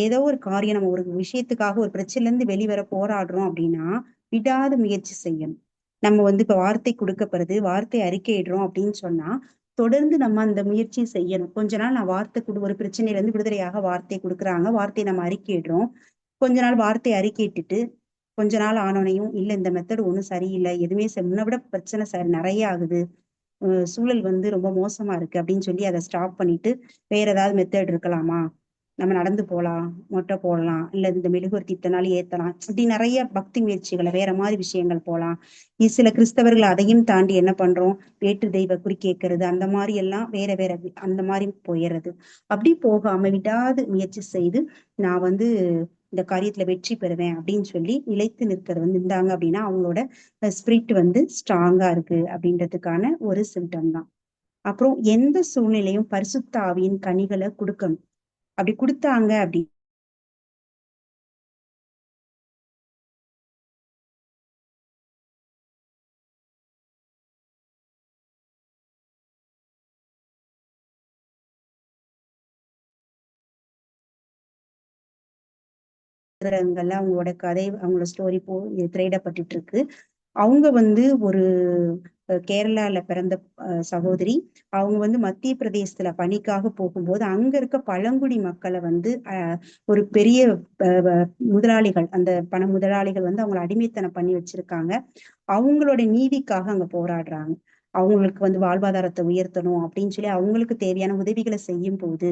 ஏதோ ஒரு காரியம் நம்ம ஒரு விஷயத்துக்காக ஒரு பிரச்சனைல இருந்து வெளிவர போராடுறோம் அப்படின்னா விடாது முயற்சி செய்யணும். நம்ம வந்து இப்ப வார்த்தை கொடுக்கப்படுது, வார்த்தை அறிக்கையிடுறோம் அப்படின்னு சொன்னா தொடர்ந்து நம்ம அந்த முயற்சியை செய்யணும். கொஞ்ச நாள் நான் ஒரு பிரச்சனையில இருந்து விடுதலையாக வார்த்தை கொடுக்குறாங்க, வார்த்தையை நம்ம அறிக்கையிடுறோம். கொஞ்ச நாள் வார்த்தை அறிக்கையிட்டுட்டு கொஞ்ச நாள் ஆனோனையும் இல்ல இந்த மெத்தட் ஒண்ணும் சரியில்லை, எதுவுமே முன்ன விட பிரச்சனை நிறைய ஆகுது, சூழல் வந்து ரொம்ப மோசமா இருக்கு அப்படின்னு சொல்லி அதை ஸ்டாப் பண்ணிட்டு வேற ஏதாவது மெத்தட் இருக்கலாமா, நம்ம நடந்து போலாம், மொட்டை போடலாம், இல்ல இந்த மெழுகுவர்த்தி இத்தனை நாள் ஏத்தலாம், இப்படி நிறைய பக்தி முயற்சிகளை வேற மாதிரி விஷயங்கள் போலாம். சில கிறிஸ்தவர்கள் அதையும் தாண்டி என்ன பண்றோம், வேற்று தெய்வ குறி கேட்கறது, அந்த மாதிரி எல்லாம் வேற வேற அந்த மாதிரி போயிடுறது. அப்படி போகாம விடாது முயற்சி செய்து நான் வந்து இந்த காரியத்துல வெற்றி பெறுவேன் அப்படின்னு சொல்லி நிலைத்து நிற்கிறது வந்து இருந்தாங்க அப்படின்னா அவங்களோட ஸ்பிரிட் வந்து ஸ்ட்ராங்கா இருக்கு அப்படின்றதுக்கான ஒரு சிம்டம் தான். அப்புறம் எந்த சூழ்நிலையும் பரிசுத்த ஆவியின் கனிகளை கொடுக்கணும். அப்படி கொடுத்தாங்க அப்படி அவங்களோட கதை, அவங்களோட ஸ்டோரி திரையிடப்பட்டுட்டு இருக்கு. அவங்க வந்து ஒரு கேரளால பிறந்த சகோதரி. அவங்க வந்து மத்திய பிரதேசத்துல பணிக்காக போகும்போது அங்க இருக்க பழங்குடி மக்களை வந்து ஒரு பெரிய முதலாளிகள், அந்த பண முதலாளிகள் வந்து அவங்களை அடிமைத்தனம் பண்ணி வச்சிருக்காங்க. அவங்களோட நீதிக்காக அங்க போராடுறாங்க. அவங்களுக்கு வந்து வாழ்வாதாரத்தை உயர்த்தணும் அப்படின்னு சொல்லி அவங்களுக்கு தேவையான உதவிகளை செய்யும் போது,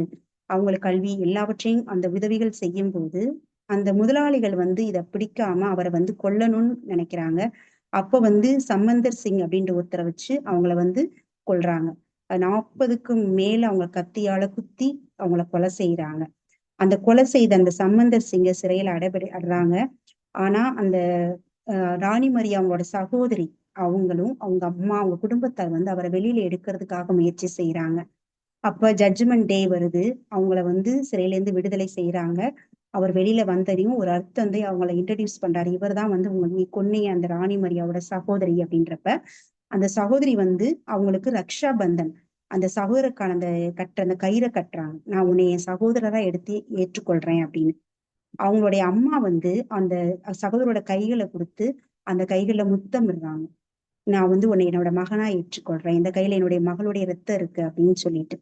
அவங்களுக்கு கல்வி எல்லாவற்றையும் அந்த உதவிகள் செய்யும் போது அந்த முதலாளிகள் வந்து இதை பிடிக்காம அவரை வந்து கொல்லணும்னு நினைக்கிறாங்க. அப்ப வந்து சம்பந்தர் சிங் அப்படின்ற ஒருத்தரை வச்சு அவங்கள வந்து கொல்றாங்க. 40க்கும் மேல அவங்க கத்தியால குத்தி அவங்கள கொலை செய்யறாங்க. அந்த கொலை செய்த அந்த சம்பந்தர் சிங்க சிறையில அடைறாங்க. ஆனா அந்த ராணி மரியா அவங்களோட சகோதரி அவங்களும் அவங்க அம்மா அவங்க குடும்பத்தார் வந்து அவரை வெளியில எடுக்கிறதுக்காக முயற்சி செய்யறாங்க. அப்ப ஜட்ஜ்மெண்ட் டே வருது. அவங்கள வந்து சிறையில இருந்து விடுதலை செய்யறாங்க. அவர் வெளியில வந்ததையும் ஒரு அர்த்தந்தை அவங்கள இன்ட்ரடியூஸ் பண்றாரு. இவர் தான் வந்து நீ கொன்னீங்க அந்த ராணி மரியாவோட சகோதரி அப்படின்றப்ப அந்த சகோதரி வந்து அவங்களுக்கு ரக்ஷா பந்தன் அந்த சகோதரருக்கான அந்த கயிறை கட்டுறாங்க. நான் உன்னை என் சகோதரரா எடுத்து ஏற்றுக்கொள்றேன் அப்படின்னு. அவங்களுடைய அம்மா வந்து அந்த சகோதரோட கைகளை கொடுத்து அந்த கைகள்ல முத்தம் இடுறாங்க. நான் வந்து உன்னை என்னோட மகனா ஏற்றுக்கொள்றேன், இந்த கையில என்னுடைய மகளுடைய ரத்தம் இருக்கு அப்படின்னு சொல்லிட்டு.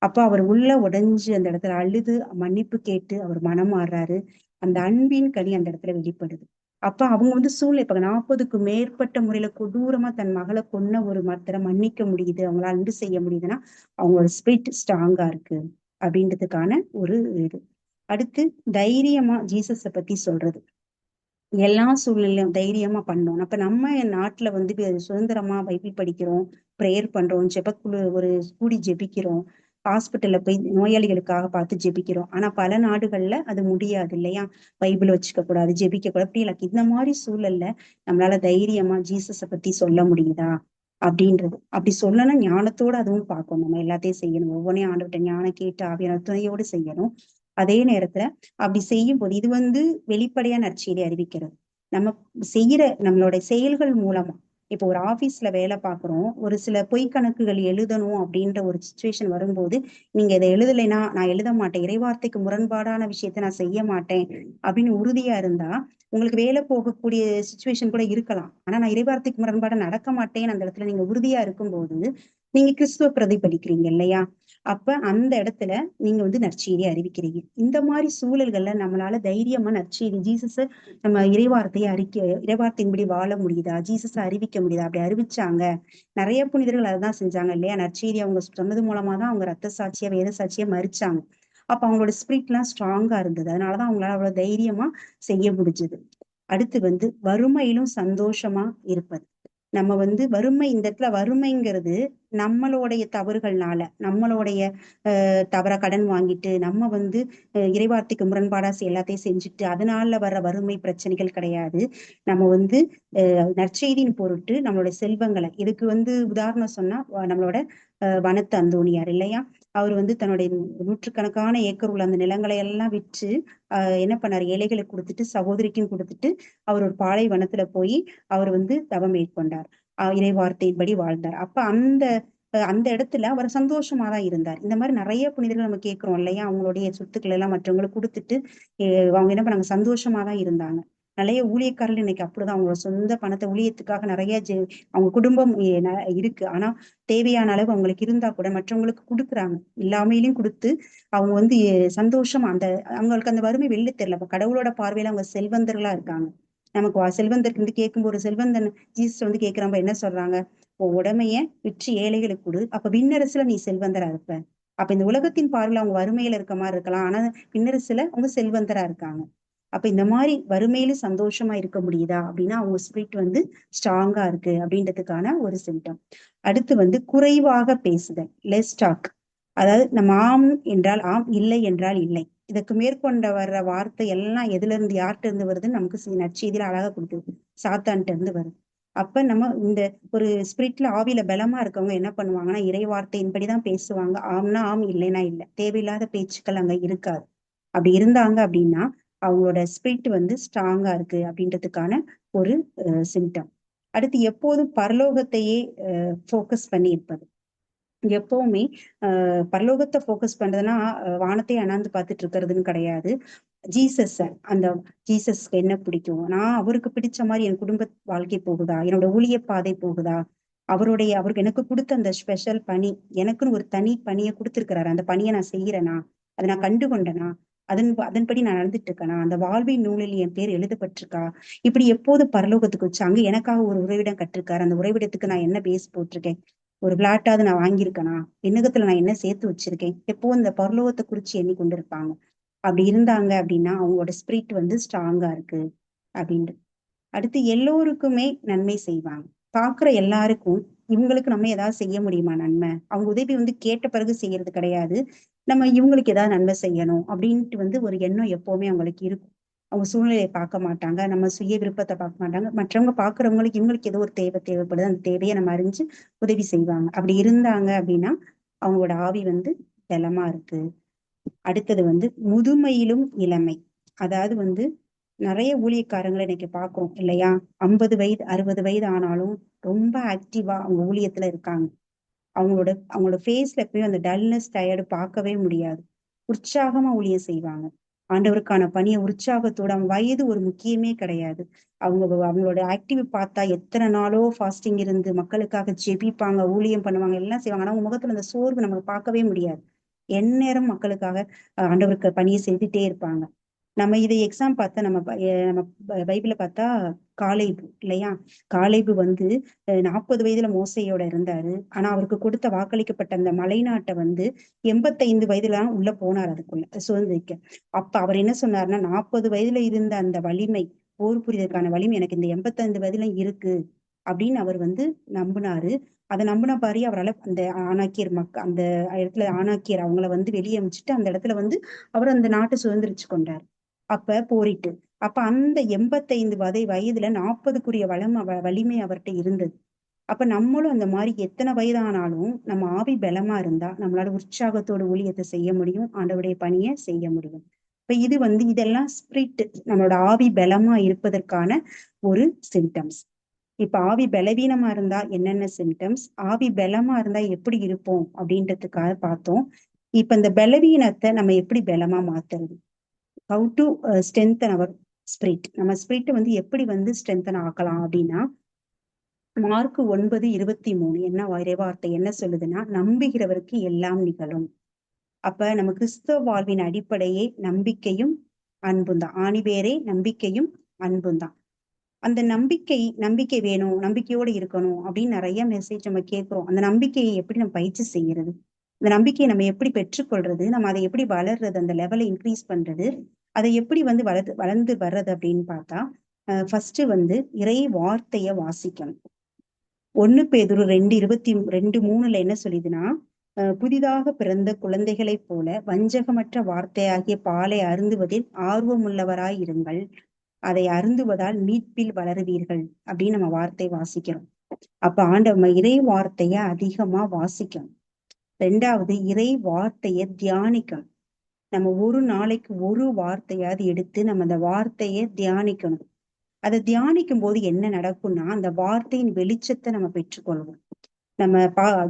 அப்ப அவர் உள்ள உடைஞ்சு அந்த இடத்துல அழுது மன்னிப்பு கேட்டு அவர் மனம் மாறுறாரு. அந்த அன்பின் கனி அந்த இடத்துல வெளிப்படுது. அப்ப அவங்க வந்து சூழ்நிலை இப்ப 40க்கும் மேற்பட்ட முறையில கொடூரமா தன் மகளை கொன்ன ஒரு மரத்தரை மன்னிக்க முடியுது, அவங்களால அன்பு செய்ய முடியுதுன்னா அவங்களோட ஸ்பிரிட் ஸ்ட்ராங்கா இருக்கு அப்படின்றதுக்கான ஒரு இது. அடுத்து தைரியமா ஜீசஸ பத்தி சொல்றது. எல்லா சூழ்நிலையும் தைரியமா பண்ணணும். அப்ப நம்ம நாட்டுல வந்து சுதந்திரமா பைபிள் படிக்கிறோம், பிரேயர் பண்றோம், ஜெபக்குழு ஒரு கூடி ஜெபிக்கிறோம், ஹாஸ்பிட்டல்ல போய் நோயாளிகளுக்காக பார்த்து ஜெபிக்கிறோம். ஆனா பல நாடுகள்ல அது முடியாது இல்லையா? பைபிள் வச்சுக்க கூடாது, ஜெபிக்க கூடாது, அப்படி இல்லை. இந்த மாதிரி சூழல்ல நம்மளால தைரியமா ஜீசஸ பத்தி சொல்ல முடியுதா அப்படின்றது. அப்படி சொல்லணும் ஞானத்தோட அதுவும் பார்க்கணும். நம்ம எல்லாத்தையும் செய்யணும். ஒவ்வொன்றையும் ஆண்டவர்கிட்ட ஞானம் கேட்டு ஆவியான துணையோடு செய்யணும். அதே நேரத்துல அப்படி செய்யும் போது இது வந்து வெளிப்படையா நற்செய்தி அறிவிக்கிறது. நம்ம செய்யற நம்மளோட செயல்கள் மூலமா இப்போ ஒரு ஆபீஸ்ல வேலை பார்க்குறோம், ஒரு சில பொய் கணக்குகள் எழுதணும் அப்படின்ற ஒரு சுச்சுவேஷன் வரும்போது, நீங்க இதை எழுதலைன்னா நான் எழுத மாட்டேன், இறைவார்த்தைக்கு முரண்பாடான விஷயத்த நான் செய்ய மாட்டேன் அப்படின்னு உறுதியா இருந்தா, உங்களுக்கு வேலை போகக்கூடிய சுச்சுவேஷன் கூட இருக்கலாம். ஆனா நான் இறைவார்த்தைக்கு முரண்பாடா நடக்க மாட்டேன்னு அந்த இடத்துல நீங்க உறுதியா இருக்கும்போது, நீங்க கிறிஸ்துவ பிரதிபலிக்கிறீங்க இல்லையா? அப்ப அந்த இடத்துல நீங்க வந்து நற்செய்தியை அறிவிக்கிறீங்க. இந்த மாதிரி சூழல்கள்ல நம்மளால தைரியமா நற்செய்தி ஜீசஸ நம்ம இறைவார்த்தையின்படி வாழ முடியுதா? ஜீசஸ அறிவிக்க முடியுதா? அப்படி அறிவிச்சாங்க. நிறைய புனிதர்கள் அதான் செஞ்சாங்க இல்லையா? நற்செய்தி அவங்க சொன்னது மூலமா தான் அவங்க ரத்த சாட்சியா, வேத சாட்சியா மரிச்சாங்க. அப்ப அவங்களோட ஸ்பிரிட் எல்லாம் ஸ்ட்ராங்கா இருந்தது. அதனாலதான் அவங்களால அவ்வளவு தைரியமா செய்ய முடிஞ்சது. அடுத்து வந்து வறுமையிலும் சந்தோஷமா இருப்பது. நம்ம வந்து வறுமை, இந்த இடத்துல வறுமைங்கிறது நம்மளுடைய தவறுகள்னால, நம்மளுடைய தவறா கடன் வாங்கிட்டு, நம்ம வந்து இறைவார்த்தைக்கு முரண்பாடா எல்லாத்தையும் செஞ்சுட்டு அதனால வர்ற வறுமை பிரச்சனைகள் கிடையாது. நம்ம வந்து நற்செய்தியின் பொருட்டு நம்மளுடைய செல்வங்களை, இதுக்கு வந்து உதாரணம் சொன்னா நம்மளோட வனத்து அந்தோணியார் இல்லையா? அவர் வந்து தன்னுடைய நூற்றுக்கணக்கான ஏக்கர் உள்ள அந்த நிலங்களை எல்லாம் விற்று என்ன பண்ணாரு, ஏழைகளுக்கு கொடுத்துட்டு, சகோதரிக்கும் கொடுத்துட்டு, அவர் ஒரு பாலைவனத்துல போய் அவர் வந்து தவம் மேற்கொண்டார். இறை வார்த்தையின்படி வாழ்ந்தார். அப்ப அந்த இடத்துல அவர் சந்தோஷமா தான் இருந்தார். இந்த மாதிரி நிறைய புனிதர்கள் நம்ம கேட்கிறோம் இல்லையா? அவங்களுடைய சொத்துக்களை எல்லாம் மற்றவங்களுக்கு கொடுத்துட்டு அவங்க என்ன பண்ணாங்க, சந்தோஷமா தான் இருந்தாங்க. நிறைய ஊழியக்காரர்கள் இன்னைக்கு அப்படிதான், அவங்களோட சொந்த பணத்தை ஊழியத்துக்காக நிறைய அவங்க குடும்பம் இருக்கு. ஆனா தேவையான அளவு அவங்களுக்கு இருந்தா கூட மற்றவங்களுக்கு கொடுக்குறாங்க. இல்லாமையிலும் கொடுத்து அவங்க வந்து சந்தோஷமா அவங்களுக்கு அந்த வறுமை வெளில தெரியல. அப்ப கடவுளோட பார்வையில அவங்க செல்வந்தர்களா இருக்காங்க. நமக்கு செல்வந்தருக்கு வந்து கேட்கும்போது ஒரு செல்வந்தன் ஜீசஸ் வந்து கேட்கிறப்ப என்ன சொல்றாங்க? உடைமைய விற்று ஏழைகளுக்கு கொடு, அப்ப விண்ணரசுல நீ செல்வந்தரா இருப்ப. அப்ப இந்த உலகத்தின் பார்வையில அவங்க வறுமையில இருக்க மாதிரி இருக்கலாம், ஆனா விண்ணரசுல அவங்க செல்வந்தரா இருக்காங்க. அப்ப இந்த மாதிரி வறுமையில சந்தோஷமா இருக்க முடியுதா அப்படின்னா அவங்க ஸ்பிரிட் வந்து ஸ்ட்ராங்கா இருக்கு அப்படின்றதுக்கான ஒரு சிம்டம். அடுத்து வந்து குறைவாக பேசுதல், லெஸ் டாக். அதாவது நம்ம ஆம் என்றால் ஆம், இல்லை என்றால் இல்லை. இதுக்கு மேற்கொண்ட வர்ற வார்த்தை எல்லாம் எதுல இருந்து, யார்கிட்ட இருந்து வருதுன்னு நமக்கு நற்செய்தியில அழகா கொடுக்குது, சாத்தான்ட்ட இருந்து வருது. அப்ப நம்ம இந்த ஒரு ஸ்பிரிட்ல ஆவியில பலமா இருக்கவங்க என்ன பண்ணுவாங்கன்னா இறை வார்த்தையின்படிதான் பேசுவாங்க. ஆம்னா ஆம், இல்லைன்னா இல்லை. தேவையில்லாத பேச்சுக்கள் அங்க இருக்காது. அப்படி இருந்தாங்க அப்படின்னா அவங்களோட ஸ்பிரிட் வந்து ஸ்ட்ராங்கா இருக்கு அப்படின்றதுக்கான ஒரு சிம்டம். அடுத்து எப்போதும் பரலோகத்தையே ஃபோக்கஸ் பண்ணி இருப்பது. எப்பவுமே பரலோகத்தை ஃபோக்கஸ் பண்றதுன்னா வானத்தை அண்ணாந்து பார்த்துட்டு இருக்கிறதுன்னு கிடையாது. அந்த ஜீசஸ்க்கு என்ன பிடிக்கும், நான் அவருக்கு பிடிச்ச மாதிரி என் குடும்ப வாழ்க்கை போகுதா, என்னோட ஊழிய பாதை போகுதா, அவருக்கு எனக்கு கொடுத்த அந்த ஸ்பெஷல் பணி, எனக்குன்னு ஒரு தனி பணியை கொடுத்திருக்கிறாரு, அந்த பணியை நான் செய்யறேனா, அதை நான் கண்டு கொண்டேனா, அதன்படி நான் நடந்துட்டு இருக்கேனா, அந்த வாழ்வின் நூலில் என் பேர் எழுதப்பட்டிருக்கா, இப்படி எப்போது பரலோகத்துக்கு வச்சு அங்க எனக்காக ஒரு உறைவிடம் கட்டிருக்காரு, அந்த உறைவிடத்துக்கு நான் என்ன பேஸ் போட்டிருக்கேன், ஒரு பிளாட்டாவது நான் வாங்கியிருக்கேனா, விண்ணகத்துல நான் என்ன சேர்த்து வச்சிருக்கேன், எப்போ இந்த பரலோகத்தை குறிச்சு எண்ணி கொண்டிருப்பாங்க. அப்படி இருந்தாங்க அப்படின்னா அவங்களோட ஸ்பிரிட் வந்து ஸ்ட்ராங்கா இருக்கு அப்படின்ட்டு. அடுத்து எல்லோருக்குமே நன்மை செய்வாங்க. பாக்குற எல்லாருக்கும் இவங்களுக்கு நம்ம ஏதாவது செய்ய முடியுமா நன்மை, அவங்க உதவி வந்து கேட்ட பிறகு செய்யறது கிடையாது. நம்ம இவங்களுக்கு ஏதாவது நன்மை செய்யணும் அப்படின்ட்டு வந்து ஒரு எண்ணம் எப்பவுமே அவங்களுக்கு இருக்கும். அவங்க சூழ்நிலையை பார்க்க மாட்டாங்க, நம்ம சுய விருப்பத்தை பார்க்க மாட்டாங்க. மற்றவங்க பாக்குறவங்களுக்கு இவங்களுக்கு ஏதோ ஒரு தேவைப்படுது, அந்த தேவையை நம்ம அறிஞ்சு உதவி செய்வாங்க. அப்படி இருந்தாங்க அப்படின்னா அவங்களோட ஆவி வந்து பலமா இருக்கு. அடுத்தது வந்து முதுமையிலும் இளமை. அதாவது வந்து நிறைய ஊழியக்காரங்களை இன்னைக்கு பாக்குறோம் இல்லையா? 50 வயது 60 வயது ஆனாலும் ரொம்ப ஆக்டிவா அவங்க ஊழியத்துல இருக்காங்க. அவங்களோட ஃபேஸ்ல எப்பயும் அந்த டல்னஸ், டயர்டு பார்க்கவே முடியாது. உற்சாகமா ஊழியம் செய்வாங்க. ஆண்டவருக்கான பணியை உற்சாகத்தோட, அவங்க வயது ஒரு முக்கியமே கிடையாது. அவங்களோட ஆக்டிவ் பார்த்தா எத்தனை நாளோ ஃபாஸ்டிங் இருந்து மக்களுக்காக ஜெபிப்பாங்க, ஊழியம் பண்ணுவாங்க, எல்லாம் செய்வாங்க. ஆனா அவங்க முகத்துல அந்த சோர்வு நமக்கு பார்க்கவே முடியாது. எந்நேரம் மக்களுக்காக ஆண்டவருக்கு பணியை செய்துட்டே இருப்பாங்க. நம்ம இதை எக்ஸாம் பார்த்தா நம்ம பைபிள பார்த்தா காலேபு இல்லையா? காலேபு வந்து 40 வயதுல மோசையோட இருந்தாரு. ஆனா அவருக்கு கொடுத்த வாக்களிக்கப்பட்ட அந்த மலைநாட்டை வந்து 85 வயதுல உள்ள போனார், அதுக்குள்ள சுதந்திரிக்க. அப்ப அவர் என்ன சொன்னாருன்னா, 40 வயதுல இருந்த அந்த வலிமை, போர் புரிவதற்கான வலிமை எனக்கு இந்த 85 வயதுல இருக்கு அப்படின்னு அவர் வந்து நம்பினாரு. அதை நம்பின பாரி அவரால் அந்த அந்த இடத்துல ஆணாக்கியர் அவங்கள வந்து வெளியே அமைச்சிட்டு அந்த இடத்துல வந்து அவர் அந்த நாட்டை சுதந்திரிச்சு கொண்டார். அப்ப போரிட்டு அப்ப அந்த 85 வயதுல 40க்குரிய வலிமை அவர்கிட்ட இருந்தது. அப்ப நம்மளும் அந்த மாதிரி எத்தனை வயதானாலும் நம்ம ஆவி பலமா இருந்தா நம்மளால உற்சாகத்தோட ஊழியத்தை செய்ய முடியும், ஆண்டவருடைய பணியை செய்ய முடியும். இப்ப இது வந்து இதெல்லாம் ஸ்பிரிட், நம்மளோட ஆவி பலமா இருப்பதற்கான ஒரு சிம்டம்ஸ். இப்ப ஆவி பலவீனமா இருந்தா என்னென்ன சிம்டம்ஸ், ஆவி பலமா இருந்தா எப்படி இருப்போம் அப்படின்றதுக்காக பார்த்தோம். இப்ப இந்த பலவீனத்தை நம்ம எப்படி பலமா மாத்துறது, how to strengthen our spirit, நம்ம ஸ்பிரிட் வந்து எப்படி வந்து ஸ்ட்ரென்தன் ஆக்கலாம் அப்படின்னா, மார்க் 9:23 என்ன இறைவார்த்தை என்ன சொல்லுதுன்னா, நம்புகிறவருக்கு எல்லாம் நிகழும். அப்ப நம்ம கிறிஸ்தவ வாழ்வின் அடிப்படையே நம்பிக்கையும் அன்பும் தான். ஆணிவேரே நம்பிக்கையும் அன்பும் தான். அந்த நம்பிக்கை வேணும், நம்பிக்கையோட இருக்கணும் அப்படின்னு நிறைய மெசேஜ் நம்ம கேட்கிறோம். அந்த நம்பிக்கையை எப்படி நம்ம பயிற்சி செய்யறது, அந்த நம்பிக்கையை நம்ம எப்படி பெற்றுக்கொள்றது, நம்ம அதை எப்படி வளர்றது, அந்த லெவலை இன்க்ரீஸ் பண்றது, அதை எப்படி வந்து வளர்ந்து வர்றது அப்படின்னு பார்த்தா, ஃபர்ஸ்ட் வந்து இறை வார்த்தைய வாசிக்கணும். 1 பேதுரு 2:22-3 என்ன சொல்லிதுன்னா, புதிதாக பிறந்த குழந்தைகளைப் போல வஞ்சகமற்ற வார்த்தையாகிய பாலை அருந்துவதில் ஆர்வமுள்ளவராய் இருங்கள், அதை அருந்துவதால் மீட்பில் வளருவீர்கள் அப்படின்னு நம்ம வார்த்தை வாசிக்கிறோம். அப்ப நம்ம இறை வார்த்தைய அதிகமா வாசிக்கணும். 2வது இறை வார்த்தைய தியானிக்கணும். நம்ம ஒரு நாளைக்கு ஒரு வார்த்தையாவது எடுத்து நம்ம அந்த வார்த்தைய தியானிக்கணும். அதை தியானிக்கும் போது என்ன நடக்கும்னா, அந்த வார்த்தையின் வெளிச்சத்தை நம்ம பெற்றுக்கொள்வோம். நம்ம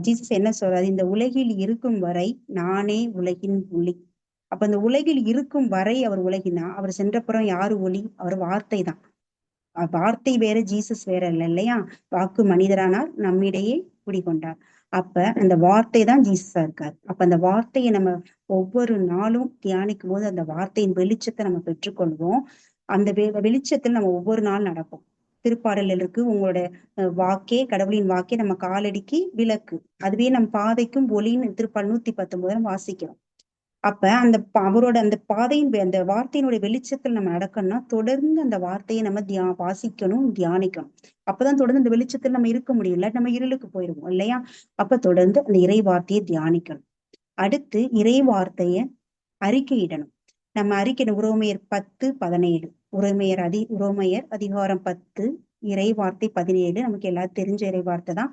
ஜீசஸ் என்ன சொல்றாரு, இந்த உலகில் இருக்கும் வரை நானே உலகின் ஒளி. அப்ப இந்த உலகில் இருக்கும் வரை அவர் உலகினா, அவர் சென்றப்புறம் யாரு ஒளி, அவர் வார்த்தை தான். வார்த்தை வேற, ஜீசஸ் வேற இல்லை இல்லையா? வாக்கு மனிதரானார், நம்மிடையே குடிகொண்டார். அப்ப அந்த வார்த்தை தான் ஜீசஸா இருக்காரு. அப்ப அந்த வார்த்தையை நம்ம ஒவ்வொரு நாளும் தியானிக்கும் போது அந்த வார்த்தையின் வெளிச்சத்தை நம்ம பெற்றுக்கொள்வோம். அந்த வெளிச்சத்தில் நம்ம ஒவ்வொரு நாள் நடப்போம். திருப்பாடல் இருக்கு, உங்களோட வாக்கே, கடவுளின் வாக்கே நம்ம காலடிக்கு விளக்கு, அதுவே நம் பாதைக்கும் ஒளின்னு திருப்பாடல் 119 வாசிக்கிறோம். அப்ப அவரோட அந்த பாதையின் அந்த வார்த்தையினுடைய வெளிச்சத்தில் நம்ம நடக்கணும்னா தொடர்ந்து அந்த வார்த்தையை நம்ம வாசிக்கணும், தியானிக்கணும். அப்பதான் தொடர்ந்து அந்த வெளிச்சத்தில் நம்ம இருக்க முடியும், இல்ல நம்ம இருளுக்கு போயிருவோம் இல்லையா? அப்ப தொடர்ந்து அந்த இறை வார்த்தையை தியானிக்கணும். அடுத்து இறை வார்த்தைய அறிக்கையிடணும். நம்ம அறிக்கையிடணும். உரோமையர் 10:17, உரோமையர் அதிகாரம் 10 இறை வார்த்தை 17 நமக்கு எல்லாரும் தெரிஞ்ச இறை வார்த்தை தான்.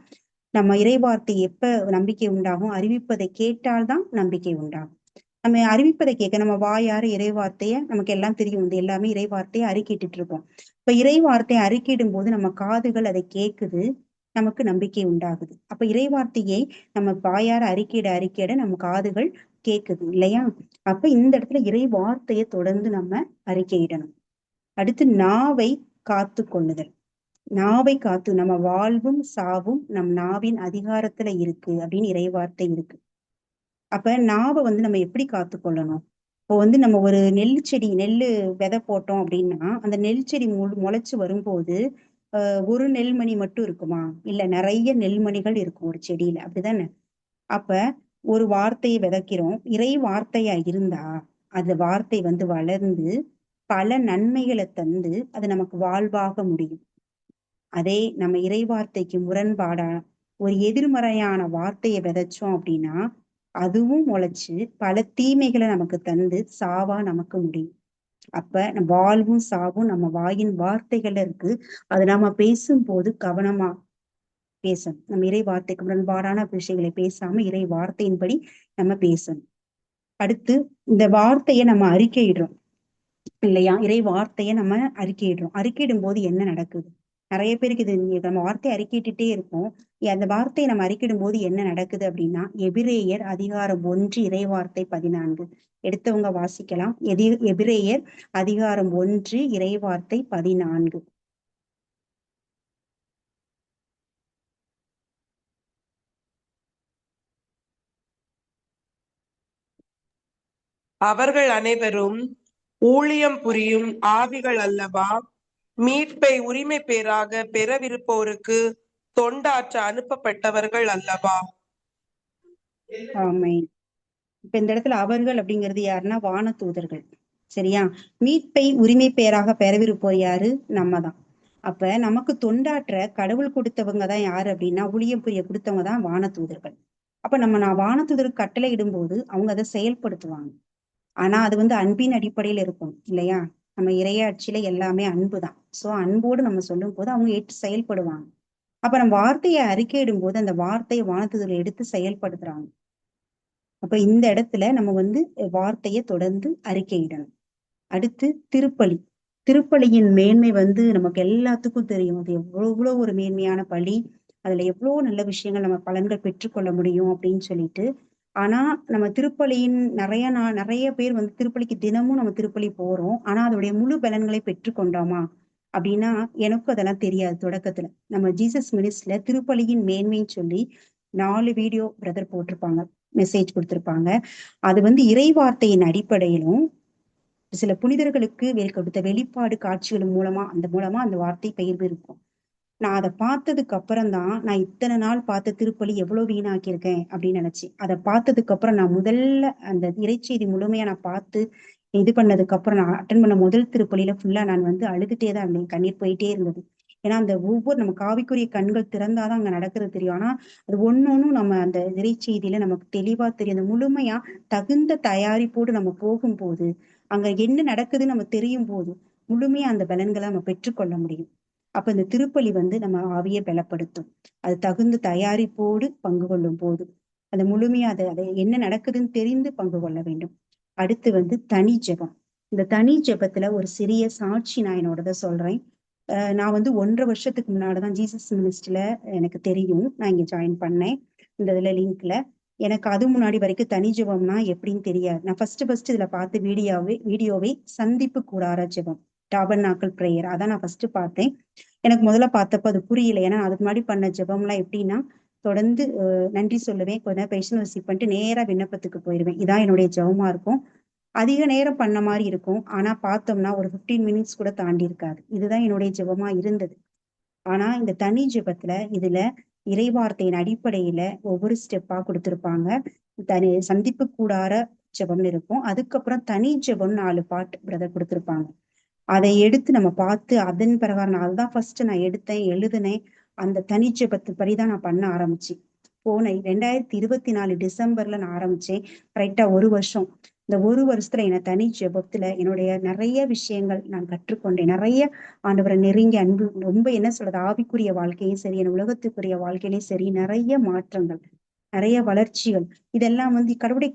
நம்ம இறை வார்த்தை எப்ப நம்பிக்கை உண்டாகும், அறிவிப்பதை கேட்டால்தான் நம்பிக்கை உண்டாகும். நம்ம அறிவிப்பதை கேட்க நம்ம வாயார இறை வார்த்தைய, நமக்கு எல்லாம் தெரியும், இது எல்லாமே இறை வார்த்தையை அறிக்கையிட்டு இருக்கோம். இப்ப இறை வார்த்தையை அறிக்கையிடும் போது நம்ம காதுகள் அதை கேட்குது, நமக்கு நம்பிக்கை உண்டாகுது. அப்ப இறை வார்த்தையை நம்ம வாயார அறிக்கையிட நம்ம காதுகள் கேட்குது இல்லையா? அப்ப இந்த இடத்துல இறை வார்த்தையை தொடர்ந்து நம்ம அறிக்கையிடணும். அடுத்து நாவை காத்து கொள்ளுதல். நாவை காத்து, நம்ம வாழ்வும் சாவும் நம் நாவின் அதிகாரத்துல இருக்கு அப்படின்னு இறை வார்த்தை இருக்கு. அப்ப நாவை வந்து நம்ம எப்படி காத்து கொள்ளணும்? இப்போ வந்து நம்ம ஒரு நெல்லு விதை போட்டோம் அப்படின்னா, அந்த நெல் செடி முளைச்சு வரும்போது ஒரு நெல்மணி மட்டும் இருக்குமா? இல்ல, நிறைய நெல்மணிகள் இருக்கும் ஒரு செடியில, அப்படிதானே? அப்ப ஒரு வார்த்தையை விதைக்கிறோம், இறை வார்த்தையா இருந்தா அந்த வார்த்தை வந்து வளர்ந்து பல நன்மைகளை தந்து அது நமக்கு வாழ்வாக முடியும். அதே நம்ம இறை வார்த்தைக்கு முரண்பாடா ஒரு எதிர்மறையான வார்த்தையை விதைச்சோம் அப்படின்னா அதுவும் முளைச்சு பல தீமைகளை நமக்கு தந்து சாவா நமக்கு முடியும். அப்ப நம்ம வாழ்வும் சாவும் நம்ம வாயின் வார்த்தைகள்ல இருக்கு. அது நாம பேசும்போது கவனமா பேசணும். நம்ம இறை வார்த்தைக்கு முரண்பாடான விஷயங்களை பேசாம இறை வார்த்தையின்படி நம்ம பேசணும். அடுத்து இந்த வார்த்தையை நம்ம அறிக்கையிடுறோம் இல்லையா? இறை வார்த்தையை நம்ம அறிக்கையிடும் போது என்ன நடக்குது? நிறைய பேருக்கு இது, நம்ம வார்த்தையை அறிக்கையிட்டுட்டே இருக்கோம், அந்த வார்த்தையை நம்ம அறிக்கையிடும் போது என்ன நடக்குது அப்படின்னா, எபிரேயர் அதிகாரம் 1 இறை வார்த்தை 14 எடுத்தவங்க வாசிக்கலாம். எபிரேயர் அதிகாரம் 1 இறை வார்த்தை 14. அவர்கள் அனைவரும் ஊழியம் புரியும் ஆவிகள் அல்லவா? மீட்பை உரிமை பேராக பெறவிருப்போருக்கு தொண்டாற்ற அனுப்பப்பட்டவர்கள் அல்லவா? ஆமென். இப்ப இந்த இடத்துல அவர்கள் அப்படிங்கிறது யாருன்னா வானதூதர்கள், சரியா? மீட்பை உரிமை பெயராக பெறவிருப்போர் யாரு? நம்ம தான். அப்ப நமக்கு தொண்டாற்ற கடவுள் கொடுத்தவங்க தான் யாரு அப்படின்னா, ஊழியம் புரிய கொடுத்தவங்க தான் வானதூதர்கள். அப்ப நான் வானதூதருக்கு கட்டளை இடும்போது அவங்க அதை செயல்படுத்துவாங்க. ஆனா அது வந்து அன்பின் அடிப்படையில இருக்கும் இல்லையா? நம்ம இறையாட்சியில எல்லாமே அன்பு தான். சோ அன்போடு நம்ம சொல்லும் போது அவங்க ஏற்று செயல்படுவாங்க. அப்ப நம்ம வார்த்தையை அறிக்கையிடும் போது அந்த வார்த்தையை வானதூதர்கள் எடுத்து செயல்படுத்துறாங்க. அப்ப இந்த இடத்துல நம்ம வந்து வார்த்தையை தொடர்ந்து அறிக்கையிடணும். அடுத்து திருப்பலி. திருப்பலியின் மேன்மை வந்து நமக்கு எல்லாத்துக்கும் தெரியும். அது எவ்வளவு ஒரு மேன்மையான பலி. அதுல எவ்வளவு நல்ல விஷயங்கள் நம்ம பலன்கள் பெற்றுக்கொள்ள முடியும் அப்படின்னு சொல்லிட்டு. ஆனா நம்ம திருப்பலியின் நிறைய பேர் வந்து திருப்பலிக்கு தினமும் நம்ம திருப்பலி போறோம். ஆனா அதோடைய முழு பலன்களை பெற்றுக்கொண்டோமா அப்படின்னா எனக்கும் அதெல்லாம் தெரியாது தொடக்கத்துல. நம்ம ஜீசஸ் மினிஸ்ட்ல திருப்பலியின் மேன்மைன்னு சொல்லி 4 வீடியோ பிரதர் போட்டிருப்பாங்க, மெசேஜ் கொடுத்திருப்பாங்க. அது வந்து இறைவார்த்தையின் அடிப்படையிலும் சில புனிதர்களுக்கு கொடுத்த வெளிப்பாடு காட்சிகள் மூலமா அந்த வார்த்தை பகிர்வு இருக்கும். நான் அதை பார்த்ததுக்கு அப்புறம் தான் நான் இத்தனை நாள் பார்த்த திருப்பலி எவ்வளவு வீணாக்கியிருக்கேன் அப்படின்னு நினைச்சேன். அதை பார்த்ததுக்கு அப்புறம் நான் முதல்ல அந்த இறைச்செய்தி முழுமையா நான் பார்த்து இது பண்ணதுக்கு அப்புறம் நான் அட்டன் பண்ண முதல் திருப்பலியில ஃபுல்லா நான் வந்து அழுதுட்டே தான் இருந்தேன். கண்ணீர் போயிட்டே இருந்தது. ஏன்னா அந்த ஒவ்வொரு நம்ம காவிக்குரிய கண்கள் திறந்தாதான் அங்க நடக்கிறது தெரியும். ஆனா அது ஒன்னொன்னும் நம்ம அந்த இறைச்செய்தியில நமக்கு தெளிவா தெரியும். அந்த முழுமையா தகுந்த தயாரிப்போடு நம்ம போகும்போது அங்க என்ன நடக்குதுன்னு நம்ம தெரியும் போது முழுமையா அந்த பலன்களை நம்ம பெற்றுக்கொள்ள முடியும். அப்ப இந்த திருப்பலி வந்து நம்ம ஆவியை பலப்படுத்தும். அது தகுந்த தயாரிப்போடு பங்கு கொள்ளும் போது அது முழுமையா அதை என்ன நடக்குதுன்னு தெரிந்து பங்கு கொள்ள வேண்டும். அடுத்து வந்து தனி ஜெபம். இந்த தனி ஜெபத்துல ஒரு சிறிய சாட்சி நான் என்னோடத சொல்றேன். நான் வந்து 1.5 வருஷத்துக்கு முன்னாடிதான் ஜீசஸ் மினிஸ்ட்ரியில எனக்கு தெரியும். நான் இங்க ஜாயின் பண்ணேன். இந்த இதுல லிங்க்ல எனக்கு அது முன்னாடி வரைக்கும் தனி ஜெபம்னா எப்படின்னு தெரியாது. நான் ஃபர்ஸ்ட் இதுல பார்த்த வீடியோவை சந்திப்பு கூடார ஜெபம், டாபர்நாக்கிள் பிரேயர், அதான் நான் ஃபர்ஸ்ட் பார்த்தேன். எனக்கு முதல்ல பார்த்தப்ப அது புரியல. ஏன்னா அதுக்கு முன்னாடி பண்ண ஜெபம்லாம் எப்படின்னா தொடர்ந்து நன்றி சொல்லுவேன், கொஞ்ச நேரம் பேஷன் வசிப் பண்ணிட்டு நேரா விண்ணப்பத்துக்கு போயிருவேன். இதான் என்னுடைய ஜெபமா இருக்கும். அதிக நேரம் பண்ண மாதிரி இருக்கும். ஆனா பார்த்தோம்னா ஒரு 15 மினிட்ஸ் கூட தாண்டி இருக்காது. இதுதான் என்னுடைய ஜெபமா இருந்தது. ஆனா இந்த தனி ஜெபத்துல இதுல இறைவார்த்தையின் அடிப்படையில ஒவ்வொரு ஸ்டெப்பா கொடுத்திருப்பாங்க. சந்திப்பு கூடார ஜெபம்னு இருக்கும். அதுக்கப்புறம் தனி ஜெபம் 4 பாட்டு பிரதர் கொடுத்திருப்பாங்க. அதை எடுத்து நம்ம பார்த்து அதன் பிரகாரம் நான் அதுதான் ஃபர்ஸ்ட் நான் எடுத்தேன், எழுதுனேன். அந்த தனி ஜெபத்து படிதான் நான் பண்ண ஆரம்பிச்சேன். போன 2024 டிசம்பர்ல நான் ஆரம்பிச்சேன். கரெக்டா 1 வருஷம். இந்த 1 வருஷத்துல என்ன தனி ஜெபத்துல என்னுடைய நிறைய விஷயங்கள் நான் கற்றுக்கொண்டேன். நிறைய ஆண்டவரை நெருங்கி அன்பு ரொம்ப என்ன சொல்றது, ஆவிக்குரிய வாழ்க்கையும் சரி, என் உலகத்துக்குரிய வாழ்க்கையிலும் சரி, நிறைய மாற்றங்கள், நிறைய வளர்ச்சிகள். இதெல்லாம் வந்து கடவுளுடைய